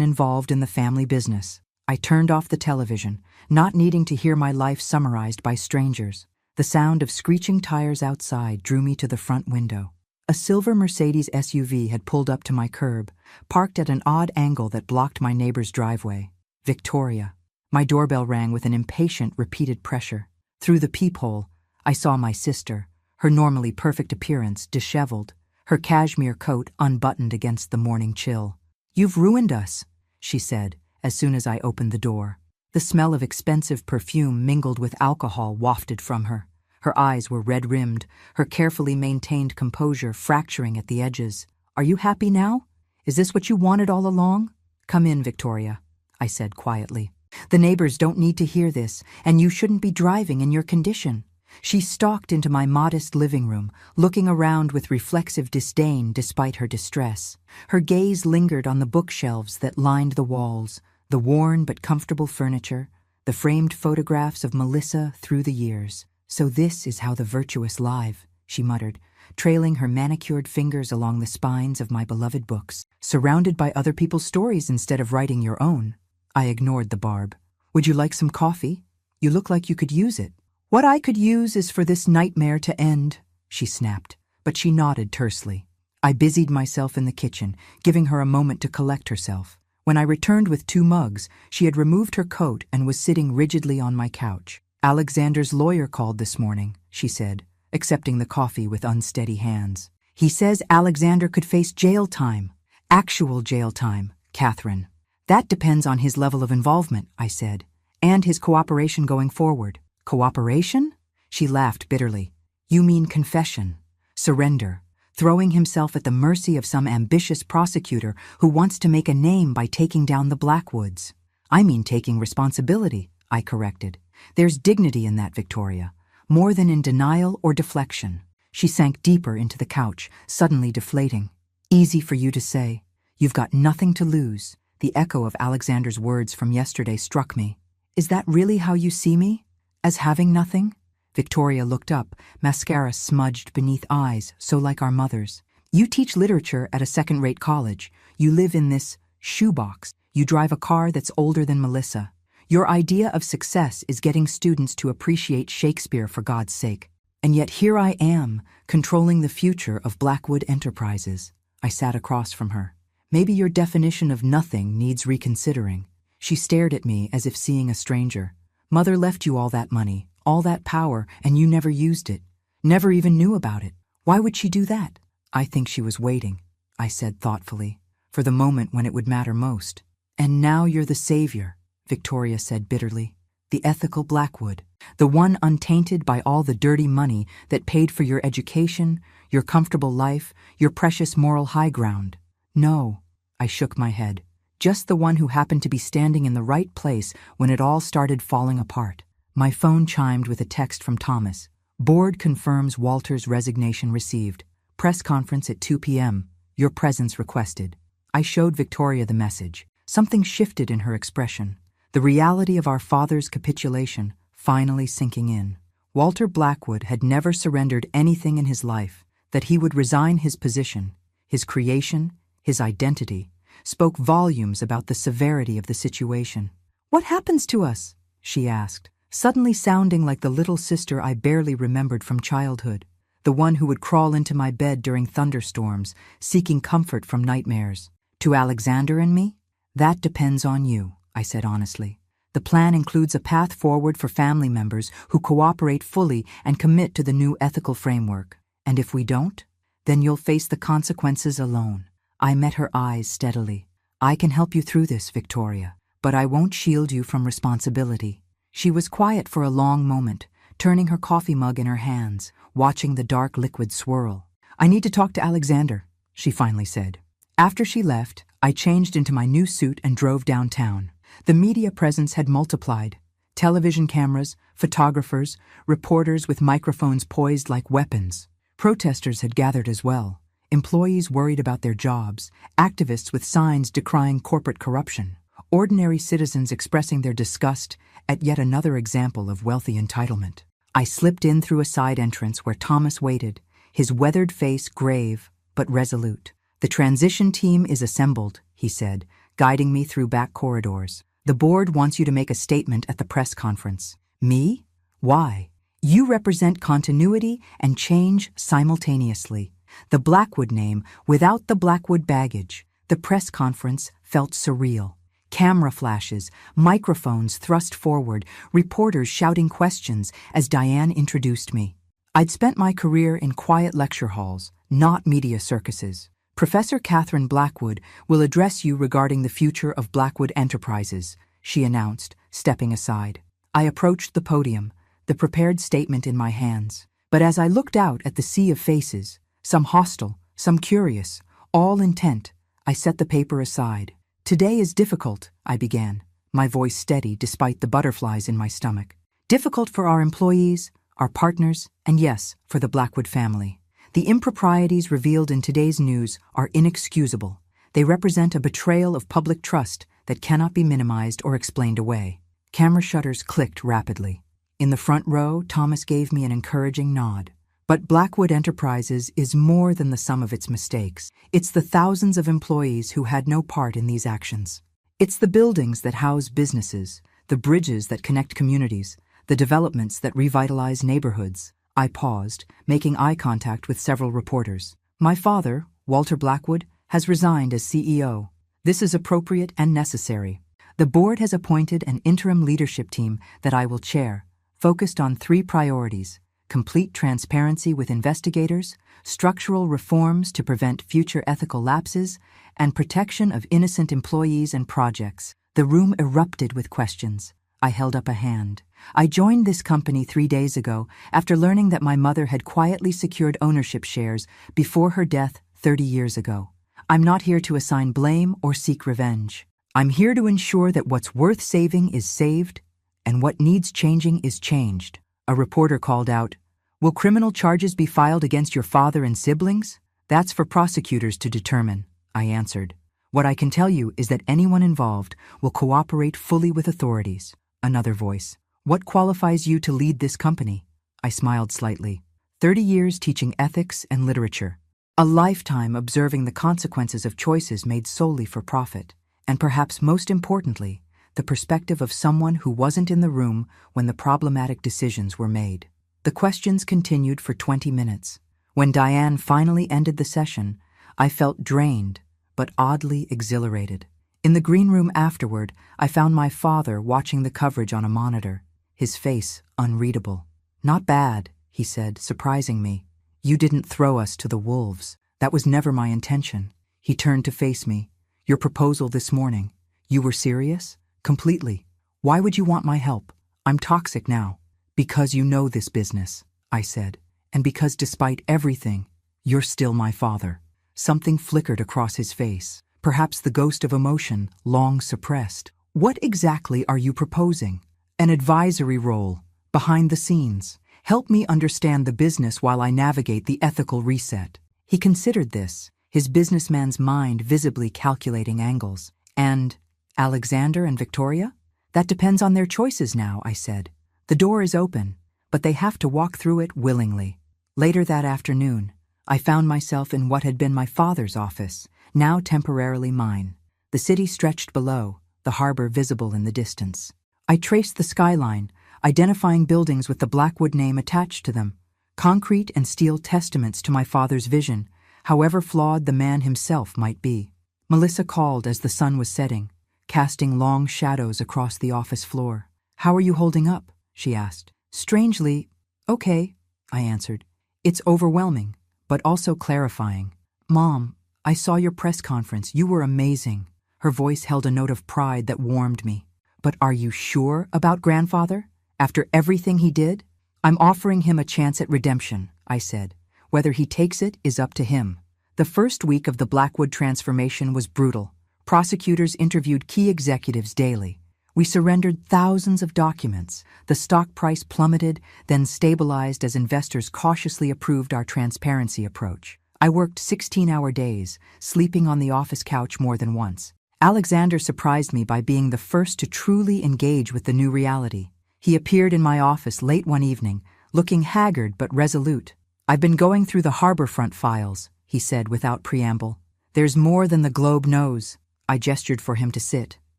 involved in the family business. I turned off the television, not needing to hear my life summarized by strangers. The sound of screeching tires outside drew me to the front window. A silver Mercedes SUV had pulled up to my curb, parked at an odd angle that blocked my neighbor's driveway. Victoria. My doorbell rang with an impatient, repeated pressure. Through the peephole, I saw my sister, her normally perfect appearance disheveled, her cashmere coat unbuttoned against the morning chill. "You've ruined us," she said, as soon as I opened the door. The smell of expensive perfume mingled with alcohol wafted from her. Her eyes were red-rimmed, her carefully maintained composure fracturing at the edges. "Are you happy now? Is this what you wanted all along?" "Come in, Victoria." I said quietly. The neighbors don't need to hear this, and you shouldn't be driving in your condition. She stalked into my modest living room, looking around with reflexive disdain despite her distress. Her gaze lingered on the bookshelves that lined the walls, the worn but comfortable furniture, the framed photographs of Melissa through the years. "So this is how the virtuous live," she muttered, trailing her manicured fingers along the spines of my beloved books. "Surrounded by other people's stories instead of writing your own." I ignored the barb. "Would you like some coffee? You look like you could use it." "What I could use is for this nightmare to end," she snapped, but she nodded tersely. I busied myself in the kitchen, giving her a moment to collect herself. When I returned with 2 mugs, she had removed her coat and was sitting rigidly on my couch. "Alexander's lawyer called this morning," she said, accepting the coffee with unsteady hands. "He says Alexander could face jail time. Actual jail time, Catherine." "That depends on his level of involvement," I said, "and his cooperation going forward." "Cooperation?" She laughed bitterly. "You mean confession, surrender, throwing himself at the mercy of some ambitious prosecutor who wants to make a name by taking down the Blackwoods." "I mean taking responsibility," I corrected. "There's dignity in that, Victoria, more than in denial or deflection." She sank deeper into the couch, suddenly deflating. "Easy for you to say. You've got nothing to lose." The echo of Alexander's words from yesterday struck me. "Is that really how you see me? As having nothing?" Victoria looked up, mascara smudged beneath eyes so like our mother's. "You teach literature at a second-rate college. You live in this shoebox. You drive a car that's older than Melissa. Your idea of success is getting students to appreciate Shakespeare, for God's sake. And yet here I am, controlling the future of Blackwood Enterprises." I sat across from her. "Maybe your definition of nothing needs reconsidering." She stared at me as if seeing a stranger. "Mother left you all that money, all that power, and you never used it. Never even knew about it. Why would she do that?" "I think she was waiting," I said thoughtfully, "for the moment when it would matter most." "And now you're the savior," Victoria said bitterly. "The ethical Blackwood, the one untainted by all the dirty money that paid for your education, your comfortable life, your precious moral high ground." "No," I shook my head. "Just the one who happened to be standing in the right place when it all started falling apart." My phone chimed with a text from Thomas. "Board confirms Walter's resignation received. Press conference at 2 p.m. Your presence requested." I showed Victoria the message. Something shifted in her expression. The reality of our father's capitulation finally sinking in. Walter Blackwood had never surrendered anything in his life. That he would resign his position, his creation, his identity, spoke volumes about the severity of the situation. "What happens to us?" she asked, suddenly sounding like the little sister I barely remembered from childhood, the one who would crawl into my bed during thunderstorms, seeking comfort from nightmares. "To Alexander and me? That depends on you," I said honestly. "The plan includes a path forward for family members who cooperate fully and commit to the new ethical framework. And if we don't, then you'll face the consequences alone." I met her eyes steadily. "I can help you through this, Victoria, but I won't shield you from responsibility." She was quiet for a long moment, turning her coffee mug in her hands, watching the dark liquid swirl. "I need to talk to Alexander," she finally said. After she left, I changed into my new suit and drove downtown. The media presence had multiplied. Television cameras, photographers, reporters with microphones poised like weapons. Protesters had gathered as well. Employees worried about their jobs, activists with signs decrying corporate corruption, ordinary citizens expressing their disgust at yet another example of wealthy entitlement. I slipped in through a side entrance where Thomas waited, his weathered face grave but resolute. "The transition team is assembled," he said, guiding me through back corridors. "The board wants you to make a statement at the press conference." "Me? Why?" "You represent continuity and change simultaneously. The Blackwood name without the Blackwood baggage." The press conference felt surreal. Camera flashes, microphones thrust forward, reporters shouting questions as Diane introduced me. I'd spent my career in quiet lecture halls, not media circuses. "Professor Catherine Blackwood will address you regarding the future of Blackwood Enterprises," she announced, stepping aside. I approached the podium, the prepared statement in my hands. But as I looked out at the sea of faces, some hostile, some curious, all intent, I set the paper aside. "Today is difficult," I began, my voice steady despite the butterflies in my stomach. Difficult for our employees, our partners, and yes, for the Blackwood family. The improprieties revealed in today's news are inexcusable. They represent a betrayal of public trust that cannot be minimized or explained away. Camera shutters clicked rapidly. In the front row, Thomas gave me an encouraging nod. But Blackwood Enterprises is more than the sum of its mistakes. It's the thousands of employees who had no part in these actions. It's the buildings that house businesses, the bridges that connect communities, the developments that revitalize neighborhoods. I paused, making eye contact with several reporters. My father, Walter Blackwood, has resigned as CEO. This is appropriate and necessary. The board has appointed an interim leadership team that I will chair, focused on 3 priorities: complete transparency with investigators, structural reforms to prevent future ethical lapses, and protection of innocent employees and projects. The room erupted with questions. I held up a hand. I joined this company 3 days ago after learning that my mother had quietly secured ownership shares before her death 30 years ago. I'm not here to assign blame or seek revenge. I'm here to ensure that what's worth saving is saved and what needs changing is changed. A reporter called out, "Will criminal charges be filed against your father and siblings?" "That's for prosecutors to determine," I answered. "What I can tell you is that anyone involved will cooperate fully with authorities." Another voice, "What qualifies you to lead this company?" I smiled slightly. 30 years teaching ethics and literature. A lifetime observing the consequences of choices made solely for profit. And perhaps most importantly, the perspective of someone who wasn't in the room when the problematic decisions were made. The questions continued for 20 minutes. When Diane finally ended the session, I felt drained, but oddly exhilarated. In the green room afterward, I found my father watching the coverage on a monitor, his face unreadable. "Not bad," he said, surprising me. "You didn't throw us to the wolves. That was never my intention." He turned to face me. "Your proposal this morning, you were serious?" "Completely. Why would you want my help? I'm toxic now." "Because you know this business," I said, "and because despite everything, you're still my father." Something flickered across his face, perhaps the ghost of emotion long suppressed. "What exactly are you proposing?" "An advisory role, behind the scenes. Help me understand the business while I navigate the ethical reset." He considered this, his businessman's mind visibly calculating angles. "And Alexander and Victoria? That depends on their choices now," I said. "The door is open, but they have to walk through it willingly." Later that afternoon, I found myself in what had been my father's office, now temporarily mine. The city stretched below, the harbor visible in the distance. I traced the skyline, identifying buildings with the Blackwood name attached to them, concrete and steel testaments to my father's vision, however flawed the man himself might be. Melissa called as the sun was setting, casting long shadows across the office floor. "How are you holding up?" she asked. "Strangely, okay," I answered. "It's overwhelming, but also clarifying." "Mom, I saw your press conference. You were amazing." Her voice held a note of pride that warmed me. "But are you sure about Grandfather? After everything he did?" "I'm offering him a chance at redemption," I said. "Whether he takes it is up to him." The first week of the Blackwood transformation was brutal. Prosecutors interviewed key executives daily. We surrendered thousands of documents. The stock price plummeted, then stabilized as investors cautiously approved our transparency approach. I worked 16-hour days, sleeping on the office couch more than once. Alexander surprised me by being the first to truly engage with the new reality. He appeared in my office late one evening, looking haggard but resolute. "I've been going through the harborfront files," he said without preamble. "There's more than the Globe knows." I gestured for him to sit.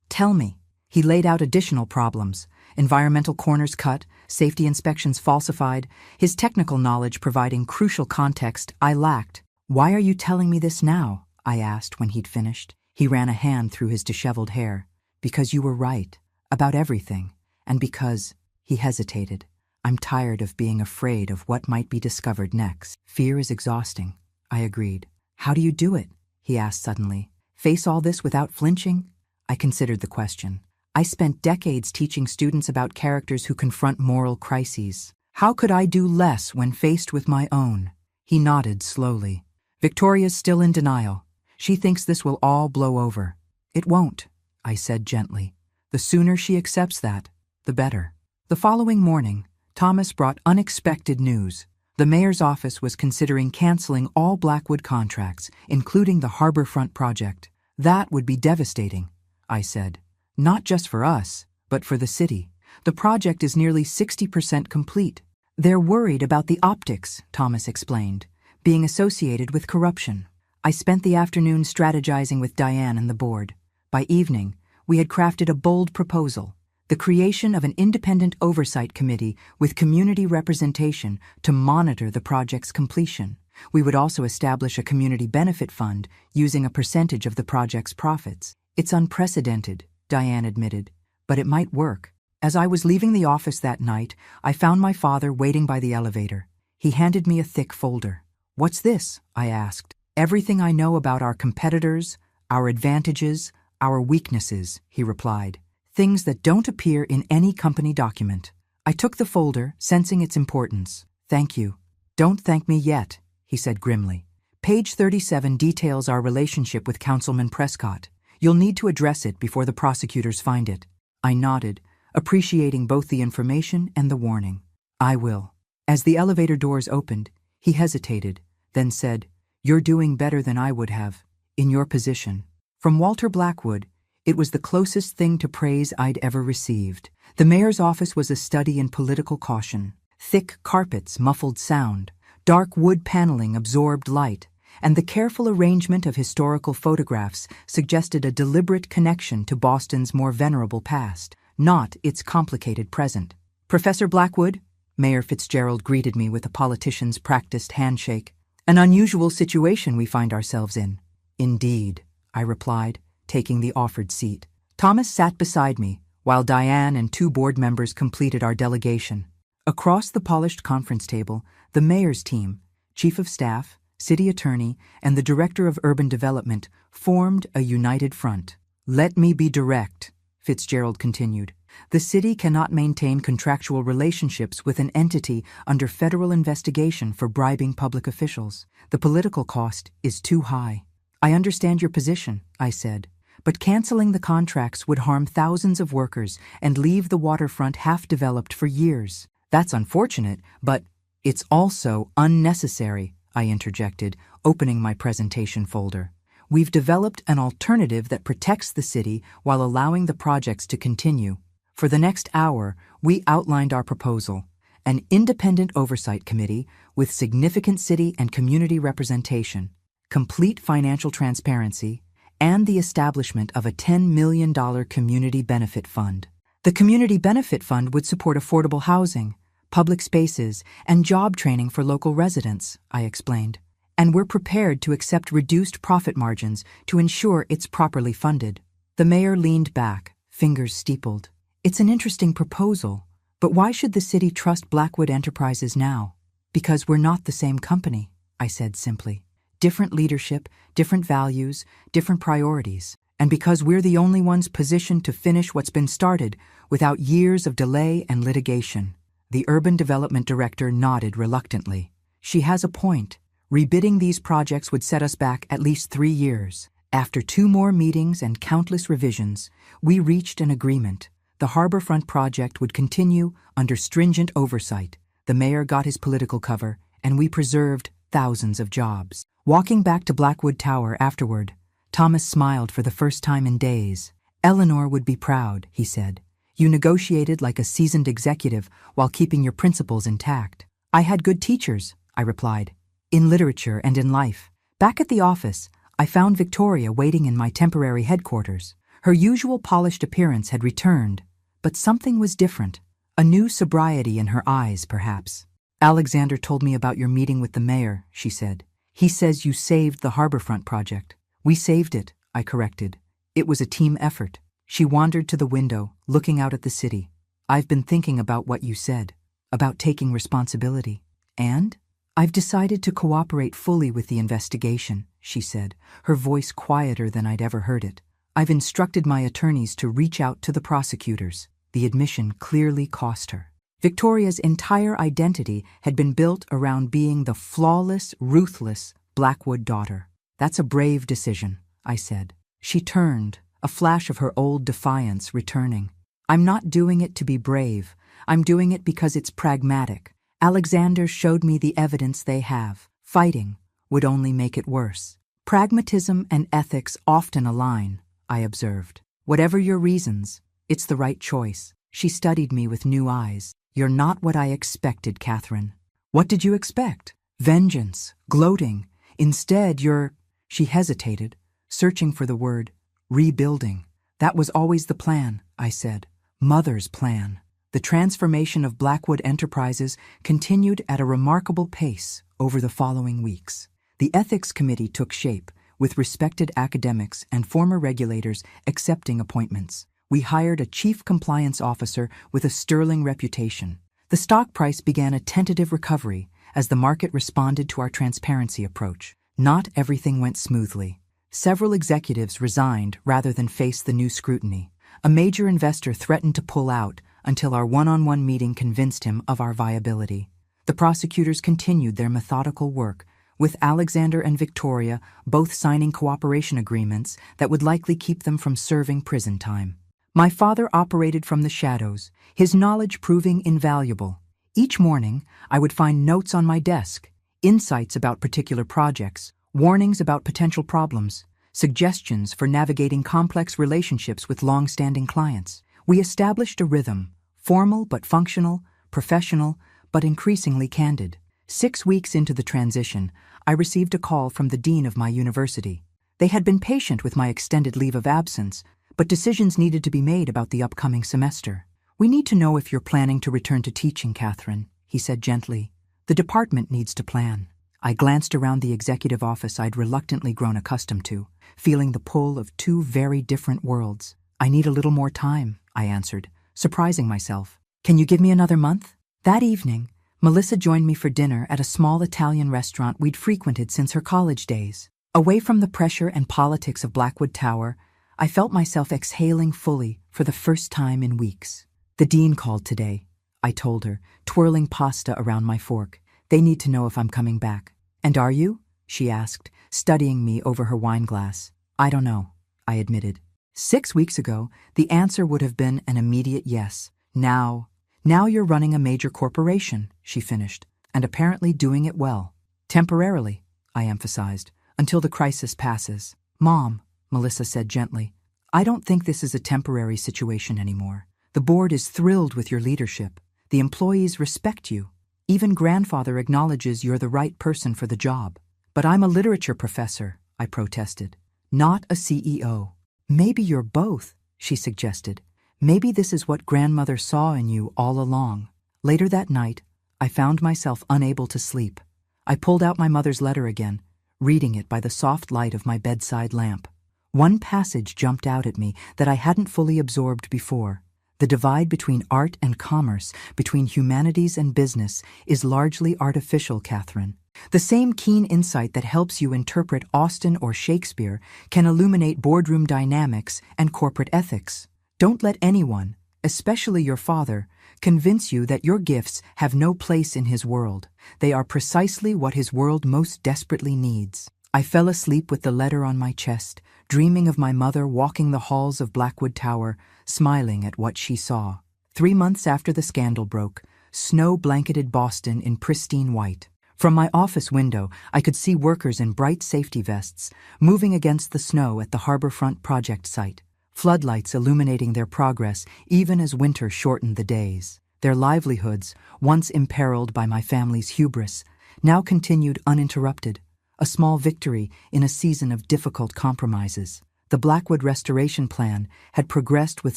"Tell me." He laid out additional problems: environmental corners cut, safety inspections falsified, his technical knowledge providing crucial context I lacked. "Why are you telling me this now?" I asked when he'd finished. He ran a hand through his disheveled hair. "Because you were right, about everything, and because," he hesitated, "I'm tired of being afraid of what might be discovered next." "Fear is exhausting," I agreed. "How do you do it?" he asked suddenly. "Face all this without flinching?" I considered the question. I spent decades teaching students about characters who confront moral crises. How could I do less when faced with my own? He nodded slowly. "Victoria's still in denial. She thinks this will all blow over." "It won't," I said gently. The sooner she accepts that, the better. The following morning, Thomas brought unexpected news. The mayor's office was considering canceling all Blackwood contracts, including the Harborfront project. That would be devastating, I said. Not just for us, but for the city. The project is nearly 60% complete. They're worried about the optics, Thomas explained, being associated with corruption. I spent the afternoon strategizing with Diane and the board. By evening, we had crafted a bold proposal: the creation of an independent oversight committee with community representation to monitor the project's completion. We would also establish a community benefit fund using a percentage of the project's profits. It's unprecedented, Diane admitted, but it might work. As I was leaving the office that night, I found my father waiting by the elevator. He handed me a thick folder. "What's this?" I asked. "Everything I know about our competitors, our advantages, our weaknesses," he replied. "Things that don't appear in any company document." I took the folder, sensing its importance. "Thank you." "Don't thank me yet," he said grimly. "Page 37 details our relationship with Councilman Prescott. You'll need to address it before the prosecutors find it." I nodded, appreciating both the information and the warning. "I will." As the elevator doors opened, he hesitated, then said, "You're doing better than I would have, in your position." From Walter Blackwood, it was the closest thing to praise I'd ever received. The mayor's office was a study in political caution. Thick carpets muffled sound, dark wood paneling absorbed light, and the careful arrangement of historical photographs suggested a deliberate connection to Boston's more venerable past, not its complicated present. "Professor Blackwood," Mayor Fitzgerald greeted me with a politician's practiced handshake. "An unusual situation we find ourselves in." "Indeed," I replied, taking the offered seat. Thomas sat beside me, while Diane and 2 board members completed our delegation. Across the polished conference table, the mayor's team, chief of staff, city attorney, and the director of urban development formed a united front. "Let me be direct," Fitzgerald continued. "The city cannot maintain contractual relationships with an entity under federal investigation for bribing public officials. The political cost is too high." "I understand your position," I said, "but canceling the contracts would harm thousands of workers and leave the waterfront half-developed for years." "That's unfortunate, but it's also unnecessary," I interjected, opening my presentation folder. "We've developed an alternative that protects the city while allowing the projects to continue." For the next hour, we outlined our proposal: an independent oversight committee with significant city and community representation, complete financial transparency, and the establishment of a $10 million community benefit fund. The community benefit fund would support affordable housing, public spaces, and job training for local residents, I explained. And we're prepared to accept reduced profit margins to ensure it's properly funded. The mayor leaned back, fingers steepled. "It's an interesting proposal, but why should the city trust Blackwood Enterprises now?" "Because we're not the same company," I said simply. "Different leadership, different values, different priorities. And because we're the only ones positioned to finish what's been started without years of delay and litigation." The urban development director nodded reluctantly. "She has a point. Rebidding these projects would set us back at least 3 years. After 2 more meetings and countless revisions, we reached an agreement. The Harborfront project would continue under stringent oversight. The mayor got his political cover, and we preserved thousands of jobs." Walking back to Blackwood Tower afterward, Thomas smiled for the first time in days. "Eleanor would be proud," he said. "You negotiated like a seasoned executive while keeping your principles intact." "I had good teachers," I replied, "in literature and in life." Back at the office, I found Victoria waiting in my temporary headquarters. Her usual polished appearance had returned, but something was different. A new sobriety in her eyes, perhaps. "Alexander told me about your meeting with the mayor," she said. "He says you saved the Harborfront project." "We saved it," I corrected. "It was a team effort." She wandered to the window, looking out at the city. "I've been thinking about what you said, about taking responsibility. And I've decided to cooperate fully with the investigation," she said, her voice quieter than I'd ever heard it. "I've instructed my attorneys to reach out to the prosecutors." The admission clearly cost her. Victoria's entire identity had been built around being the flawless, ruthless Blackwood daughter. "That's a brave decision," I said. She turned, a flash of her old defiance returning. I'm not doing it to be brave. I'm doing it because it's pragmatic. Alexander showed me the evidence they have. Fighting would only make it worse. Pragmatism and ethics often align, I observed. Whatever your reasons, it's the right choice. She studied me with new eyes. You're not what I expected, Catherine. What did you expect? Vengeance, gloating. Instead, you're… She hesitated, searching for the word. Rebuilding. That was always the plan, I said. Mother's plan. The transformation of Blackwood Enterprises continued at a remarkable pace over the following weeks. The Ethics Committee took shape, with respected academics and former regulators accepting appointments. We hired a chief compliance officer with a sterling reputation. The stock price began a tentative recovery as the market responded to our transparency approach. Not everything went smoothly. Several executives resigned rather than face the new scrutiny. A major investor threatened to pull out until our one-on-one meeting convinced him of our viability. The prosecutors continued their methodical work, with Alexander and Victoria both signing cooperation agreements that would likely keep them from serving prison time. My father operated from the shadows, his knowledge proving invaluable. Each morning, I would find notes on my desk, insights about particular projects, warnings about potential problems, suggestions for navigating complex relationships with long-standing clients. We established a rhythm, formal but functional, professional but increasingly candid. 6 weeks into the transition, I received a call from the dean of my university. They had been patient with my extended leave of absence, but decisions needed to be made about the upcoming semester. We need to know if you're planning to return to teaching, Catherine, he said gently. The department needs to plan. I glanced around the executive office I'd reluctantly grown accustomed to, feeling the pull of two very different worlds. I need a little more time, I answered, surprising myself. Can you give me another month? That evening, Melissa joined me for dinner at a small Italian restaurant we'd frequented since her college days. Away from the pressure and politics of Blackwood Tower, I felt myself exhaling fully for the first time in weeks. The dean called today, I told her, twirling pasta around my fork. They need to know if I'm coming back. And are you? She asked, studying me over her wine glass. I don't know, I admitted. 6 weeks ago, the answer would have been an immediate yes. Now you're running a major corporation, she finished, and apparently doing it well. Temporarily, I emphasized, until the crisis passes. Mom, Melissa said gently, I don't think this is a temporary situation anymore. The board is thrilled with your leadership. The employees respect you. Even grandfather acknowledges you're the right person for the job. But I'm a literature professor, I protested, not a CEO. Maybe you're both, she suggested. Maybe this is what grandmother saw in you all along. Later that night, I found myself unable to sleep. I pulled out my mother's letter again, reading it by the soft light of my bedside lamp. One passage jumped out at me that I hadn't fully absorbed before. The divide between art and commerce, between humanities and business, is largely artificial, Catherine. The same keen insight that helps you interpret Austen or Shakespeare can illuminate boardroom dynamics and corporate ethics. Don't let anyone, especially your father, convince you that your gifts have no place in his world. They are precisely what his world most desperately needs. I fell asleep with the letter on my chest, dreaming of my mother walking the halls of Blackwood Tower, smiling at what she saw. 3 months after the scandal broke, snow blanketed Boston in pristine white. From my office window, I could see workers in bright safety vests moving against the snow at the harborfront project site, floodlights illuminating their progress even as winter shortened the days. Their livelihoods, once imperiled by my family's hubris, now continued uninterrupted, a small victory in a season of difficult compromises. The Blackwood restoration plan had progressed with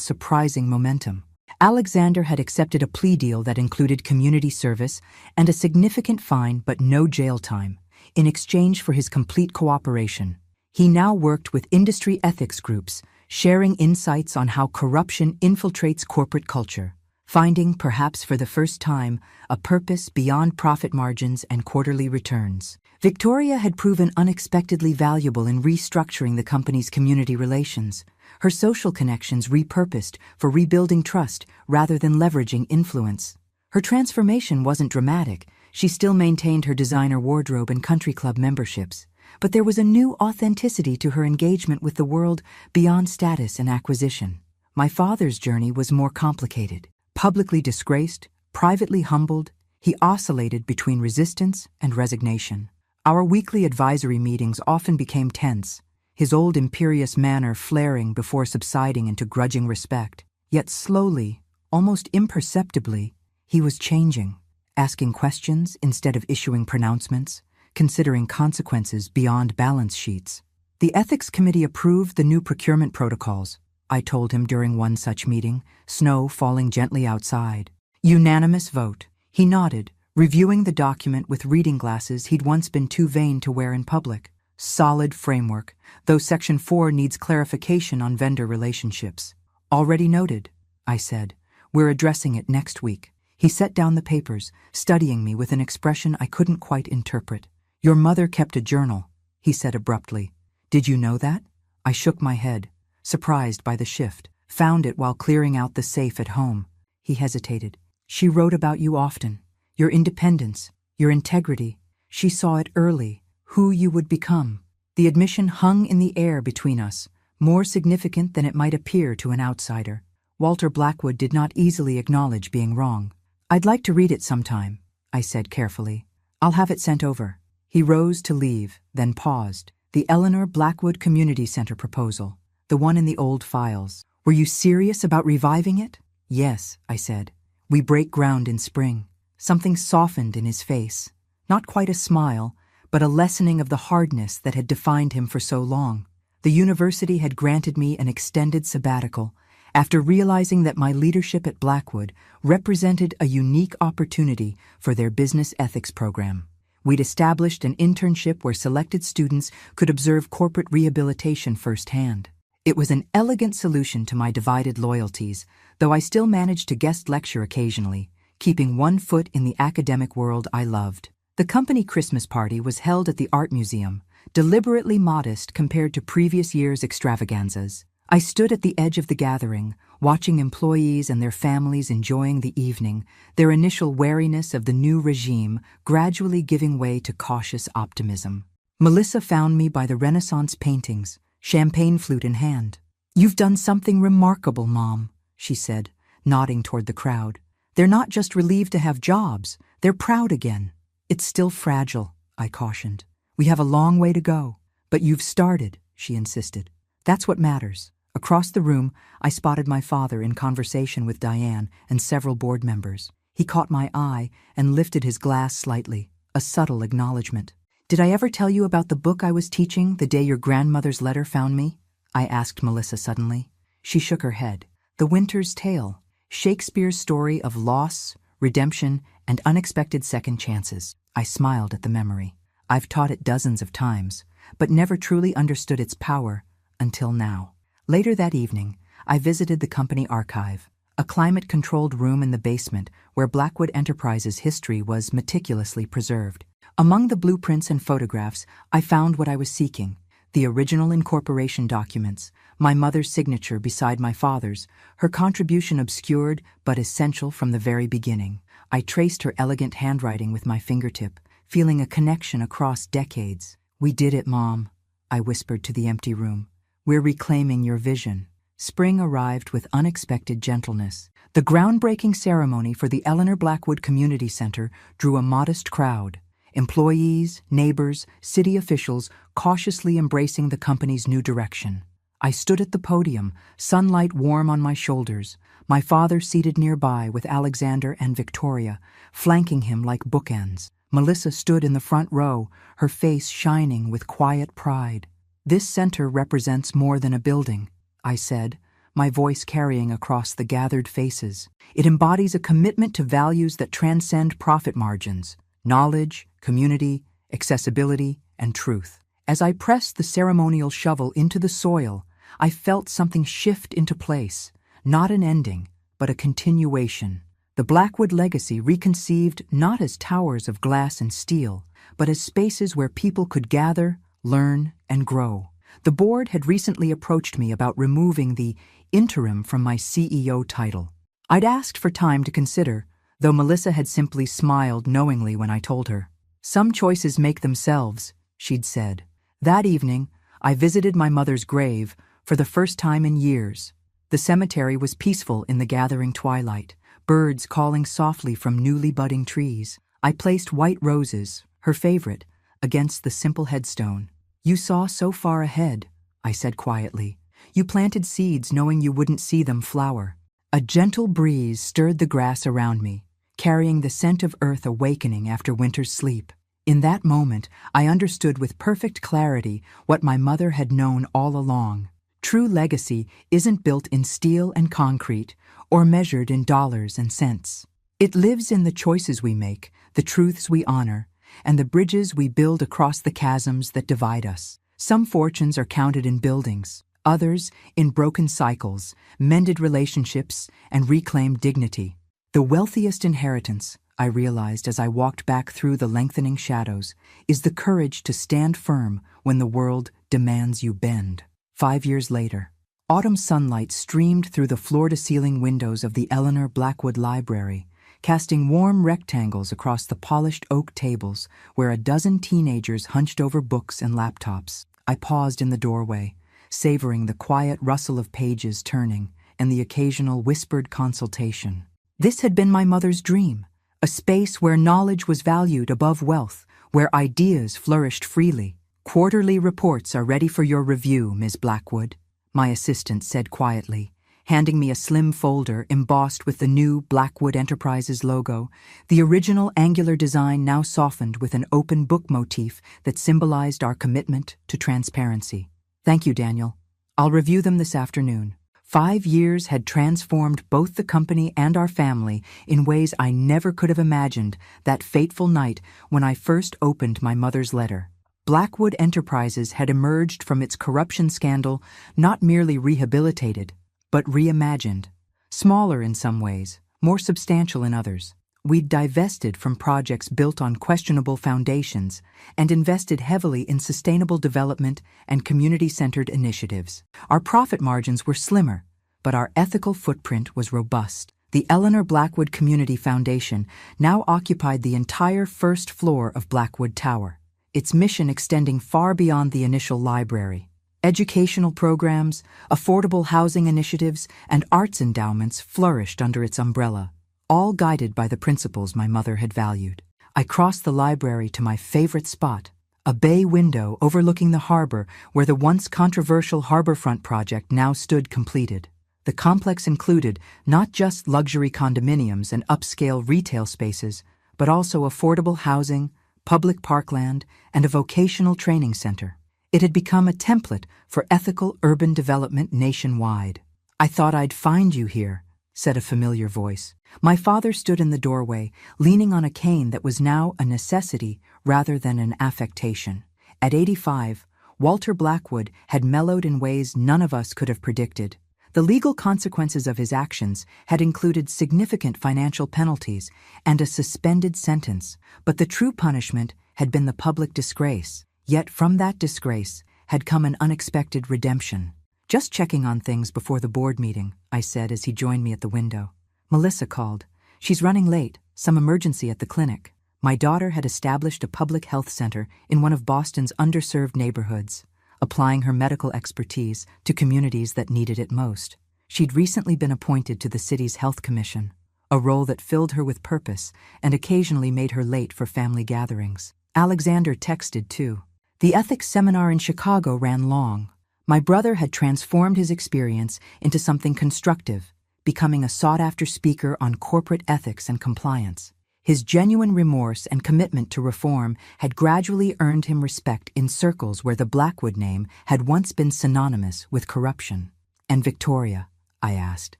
surprising momentum. Alexander had accepted a plea deal that included community service and a significant fine but no jail time, in exchange for his complete cooperation. He now worked with industry ethics groups, sharing insights on how corruption infiltrates corporate culture, finding, perhaps for the first time, a purpose beyond profit margins and quarterly returns. Victoria had proven unexpectedly valuable in restructuring the company's community relations, her social connections repurposed for rebuilding trust rather than leveraging influence. Her transformation wasn't dramatic. She still maintained her designer wardrobe and country club memberships, but there was a new authenticity to her engagement with the world beyond status and acquisition. My father's journey was more complicated. Publicly disgraced, privately humbled, he oscillated between resistance and resignation. Our weekly advisory meetings often became tense, his old imperious manner flaring before subsiding into grudging respect. Yet slowly, almost imperceptibly, he was changing, asking questions instead of issuing pronouncements, considering consequences beyond balance sheets. The ethics committee approved the new procurement protocols, I told him during one such meeting, snow falling gently outside. Unanimous vote. He nodded, reviewing the document with reading glasses he'd once been too vain to wear in public. Solid framework, though Section 4 needs clarification on vendor relationships. Already noted, I said. We're addressing it next week. He set down the papers, studying me with an expression I couldn't quite interpret. Your mother kept a journal, he said abruptly. Did you know that? I shook my head, surprised by the shift. Found it while clearing out the safe at home. He hesitated. She wrote about you often. Your independence, your integrity. She saw it early, who you would become. The admission hung in the air between us, more significant than it might appear to an outsider. Walter Blackwood did not easily acknowledge being wrong. I'd like to read it sometime, I said carefully. I'll have it sent over. He rose to leave, then paused. The Eleanor Blackwood Community Center proposal, the one in the old files. Were you serious about reviving it? Yes, I said. We break ground in spring. Something softened in his face. Not quite a smile, but a lessening of the hardness that had defined him for so long. The university had granted me an extended sabbatical after realizing that my leadership at Blackwood represented a unique opportunity for their business ethics program. We'd established an internship where selected students could observe corporate rehabilitation firsthand. It was an elegant solution to my divided loyalties, though I still managed to guest lecture occasionally, keeping one foot in the academic world I loved. The company Christmas party was held at the Art Museum, deliberately modest compared to previous years' extravaganzas. I stood at the edge of the gathering, watching employees and their families enjoying the evening, their initial wariness of the new regime gradually giving way to cautious optimism. Melissa found me by the Renaissance paintings, champagne flute in hand. You've done something remarkable, Mom, she said, nodding toward the crowd. They're not just relieved to have jobs, they're proud again. It's still fragile, I cautioned. We have a long way to go. But you've started, she insisted. That's what matters. Across the room, I spotted my father in conversation with Diane and several board members. He caught my eye and lifted his glass slightly, a subtle acknowledgement. Did I ever tell you about the book I was teaching the day your grandmother's letter found me? I asked Melissa suddenly. She shook her head. The Winter's Tale, Shakespeare's story of loss, redemption, and unexpected second chances. I smiled at the memory. I've taught it dozens of times, but never truly understood its power until now. Later that evening, I visited the company archive, a climate-controlled room in the basement where Blackwood Enterprises' history was meticulously preserved. Among the blueprints and photographs, I found what I was seeking: the original incorporation documents, my mother's signature beside my father's, her contribution obscured but essential from the very beginning. I traced her elegant handwriting with my fingertip, feeling a connection across decades. We did it, Mom, I whispered to the empty room. We're reclaiming your vision. Spring arrived with unexpected gentleness. The groundbreaking ceremony for the Eleanor Blackwood Community Center drew a modest crowd. Employees, neighbors, city officials cautiously embracing the company's new direction. I stood at the podium, sunlight warm on my shoulders, my father seated nearby with Alexander and Victoria, flanking him like bookends. Melissa stood in the front row, her face shining with quiet pride. This center represents more than a building, I said, my voice carrying across the gathered faces. It embodies a commitment to values that transcend profit margins: knowledge, community, accessibility, and truth. As I pressed the ceremonial shovel into the soil, I felt something shift into place, not an ending, but a continuation. The Blackwood legacy reconceived not as towers of glass and steel, but as spaces where people could gather, learn, and grow. The board had recently approached me about removing the interim from my CEO title. I'd asked for time to consider, though Melissa had simply smiled knowingly when I told her. Some choices make themselves, she'd said, That evening, I visited my mother's grave for the first time in years. The cemetery was peaceful in the gathering twilight, birds calling softly from newly budding trees. I placed white roses, her favorite, against the simple headstone. "You saw so far ahead," I said quietly. "You planted seeds knowing you wouldn't see them flower." A gentle breeze stirred the grass around me, carrying the scent of earth awakening after winter's sleep. In that moment, I understood with perfect clarity what my mother had known all along. True legacy isn't built in steel and concrete or measured in dollars and cents. It lives in the choices we make, the truths we honor, and the bridges we build across the chasms that divide us. Some fortunes are counted in buildings, others in broken cycles, mended relationships, and reclaimed dignity. The wealthiest inheritance, I realized as I walked back through the lengthening shadows, is the courage to stand firm when the world demands you bend. 5 years later, autumn sunlight streamed through the floor-to-ceiling windows of the Eleanor Blackwood Library, casting warm rectangles across the polished oak tables where a dozen teenagers hunched over books and laptops. I paused in the doorway, savoring the quiet rustle of pages turning and the occasional whispered consultation. This had been my mother's dream, a space where knowledge was valued above wealth, where ideas flourished freely. "Quarterly reports are ready for your review, Ms. Blackwood," my assistant said quietly, handing me a slim folder embossed with the new Blackwood Enterprises logo, the original angular design now softened with an open book motif that symbolized our commitment to transparency. "Thank you, Daniel. I'll review them this afternoon." 5 years had transformed both the company and our family in ways I never could have imagined that fateful night when I first opened my mother's letter. Blackwood Enterprises had emerged from its corruption scandal not merely rehabilitated, but reimagined. Smaller in some ways, more substantial in others. We'd divested from projects built on questionable foundations and invested heavily in sustainable development and community-centered initiatives. Our profit margins were slimmer, but our ethical footprint was robust. The Eleanor Blackwood Community Foundation now occupied the entire first floor of Blackwood Tower, its mission extending far beyond the initial library. Educational programs, affordable housing initiatives, and arts endowments flourished under its umbrella, all guided by the principles my mother had valued. I crossed the library to my favorite spot, a bay window overlooking the harbor where the once controversial harborfront project now stood completed. The complex included not just luxury condominiums and upscale retail spaces, but also affordable housing, public parkland, and a vocational training center. It had become a template for ethical urban development nationwide. "I thought I'd find you here," said a familiar voice. My father stood in the doorway, leaning on a cane that was now a necessity rather than an affectation. At 85, Walter Blackwood had mellowed in ways none of us could have predicted. The legal consequences of his actions had included significant financial penalties and a suspended sentence, but the true punishment had been the public disgrace. Yet from that disgrace had come an unexpected redemption. "Just checking on things before the board meeting," I said as he joined me at the window. "Melissa called. She's running late, some emergency at the clinic." My daughter had established a public health center in one of Boston's underserved neighborhoods, applying her medical expertise to communities that needed it most. She'd recently been appointed to the city's health commission, a role that filled her with purpose and occasionally made her late for family gatherings. Alexander texted too. The ethics seminar in Chicago ran long. My brother had transformed his experience into something constructive, becoming a sought-after speaker on corporate ethics and compliance. His genuine remorse and commitment to reform had gradually earned him respect in circles where the Blackwood name had once been synonymous with corruption. "And Victoria?" I asked,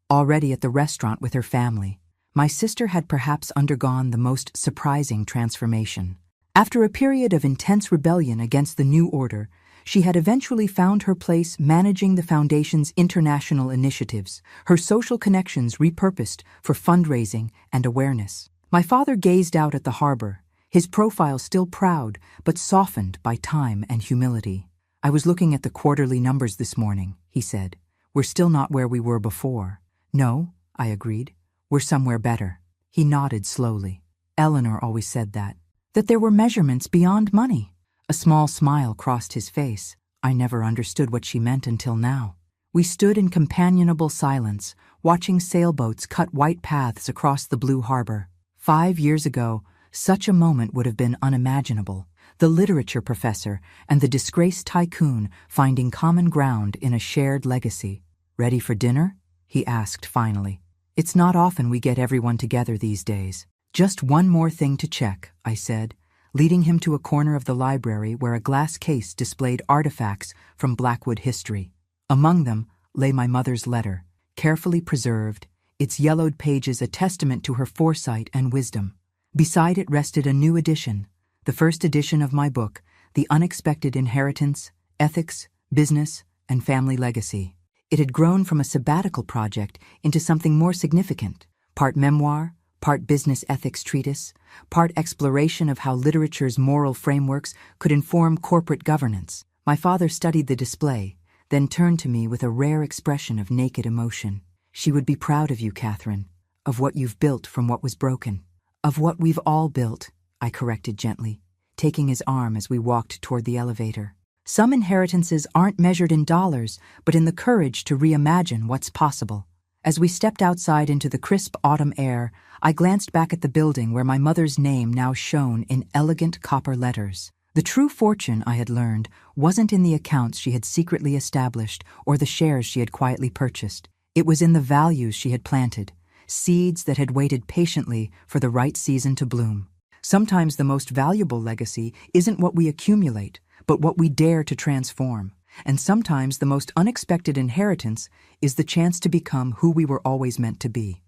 already at the restaurant with her family. My sister had perhaps undergone the most surprising transformation. After a period of intense rebellion against the new order, she had eventually found her place managing the Foundation's international initiatives, her social connections repurposed for fundraising and awareness. My father gazed out at the harbor, his profile still proud but softened by time and humility. "I was looking at the quarterly numbers this morning," he said. "We're still not where we were before." "No," I agreed. "We're somewhere better." He nodded slowly. "Eleanor always said that there were measurements beyond money." A small smile crossed his face. I never understood what she meant until now. We stood in companionable silence, watching sailboats cut white paths across the blue harbor. 5 years ago, such a moment would have been unimaginable. The literature professor and the disgraced tycoon finding common ground in a shared legacy. "Ready for dinner?" he asked finally. "It's not often we get everyone together these days." "Just one more thing to check," I said, leading him to a corner of the library where a glass case displayed artifacts from Blackwood history. Among them lay my mother's letter, carefully preserved, its yellowed pages a testament to her foresight and wisdom. Beside it rested a new edition, the first edition of my book, The Unexpected Inheritance, Ethics, Business, and Family Legacy. It had grown from a sabbatical project into something more significant, part memoir, part business ethics treatise, part exploration of how literature's moral frameworks could inform corporate governance. My father studied the display, then turned to me with a rare expression of naked emotion. "She would be proud of you, Catherine, of what you've built from what was broken." "Of what we've all built," I corrected gently, taking his arm as we walked toward the elevator. "Some inheritances aren't measured in dollars, but in the courage to reimagine what's possible." As we stepped outside into the crisp autumn air, I glanced back at the building where my mother's name now shone in elegant copper letters. The true fortune, I had learned, wasn't in the accounts she had secretly established or the shares she had quietly purchased. It was in the values she had planted, seeds that had waited patiently for the right season to bloom. Sometimes the most valuable legacy isn't what we accumulate, but what we dare to transform. And sometimes the most unexpected inheritance is the chance to become who we were always meant to be.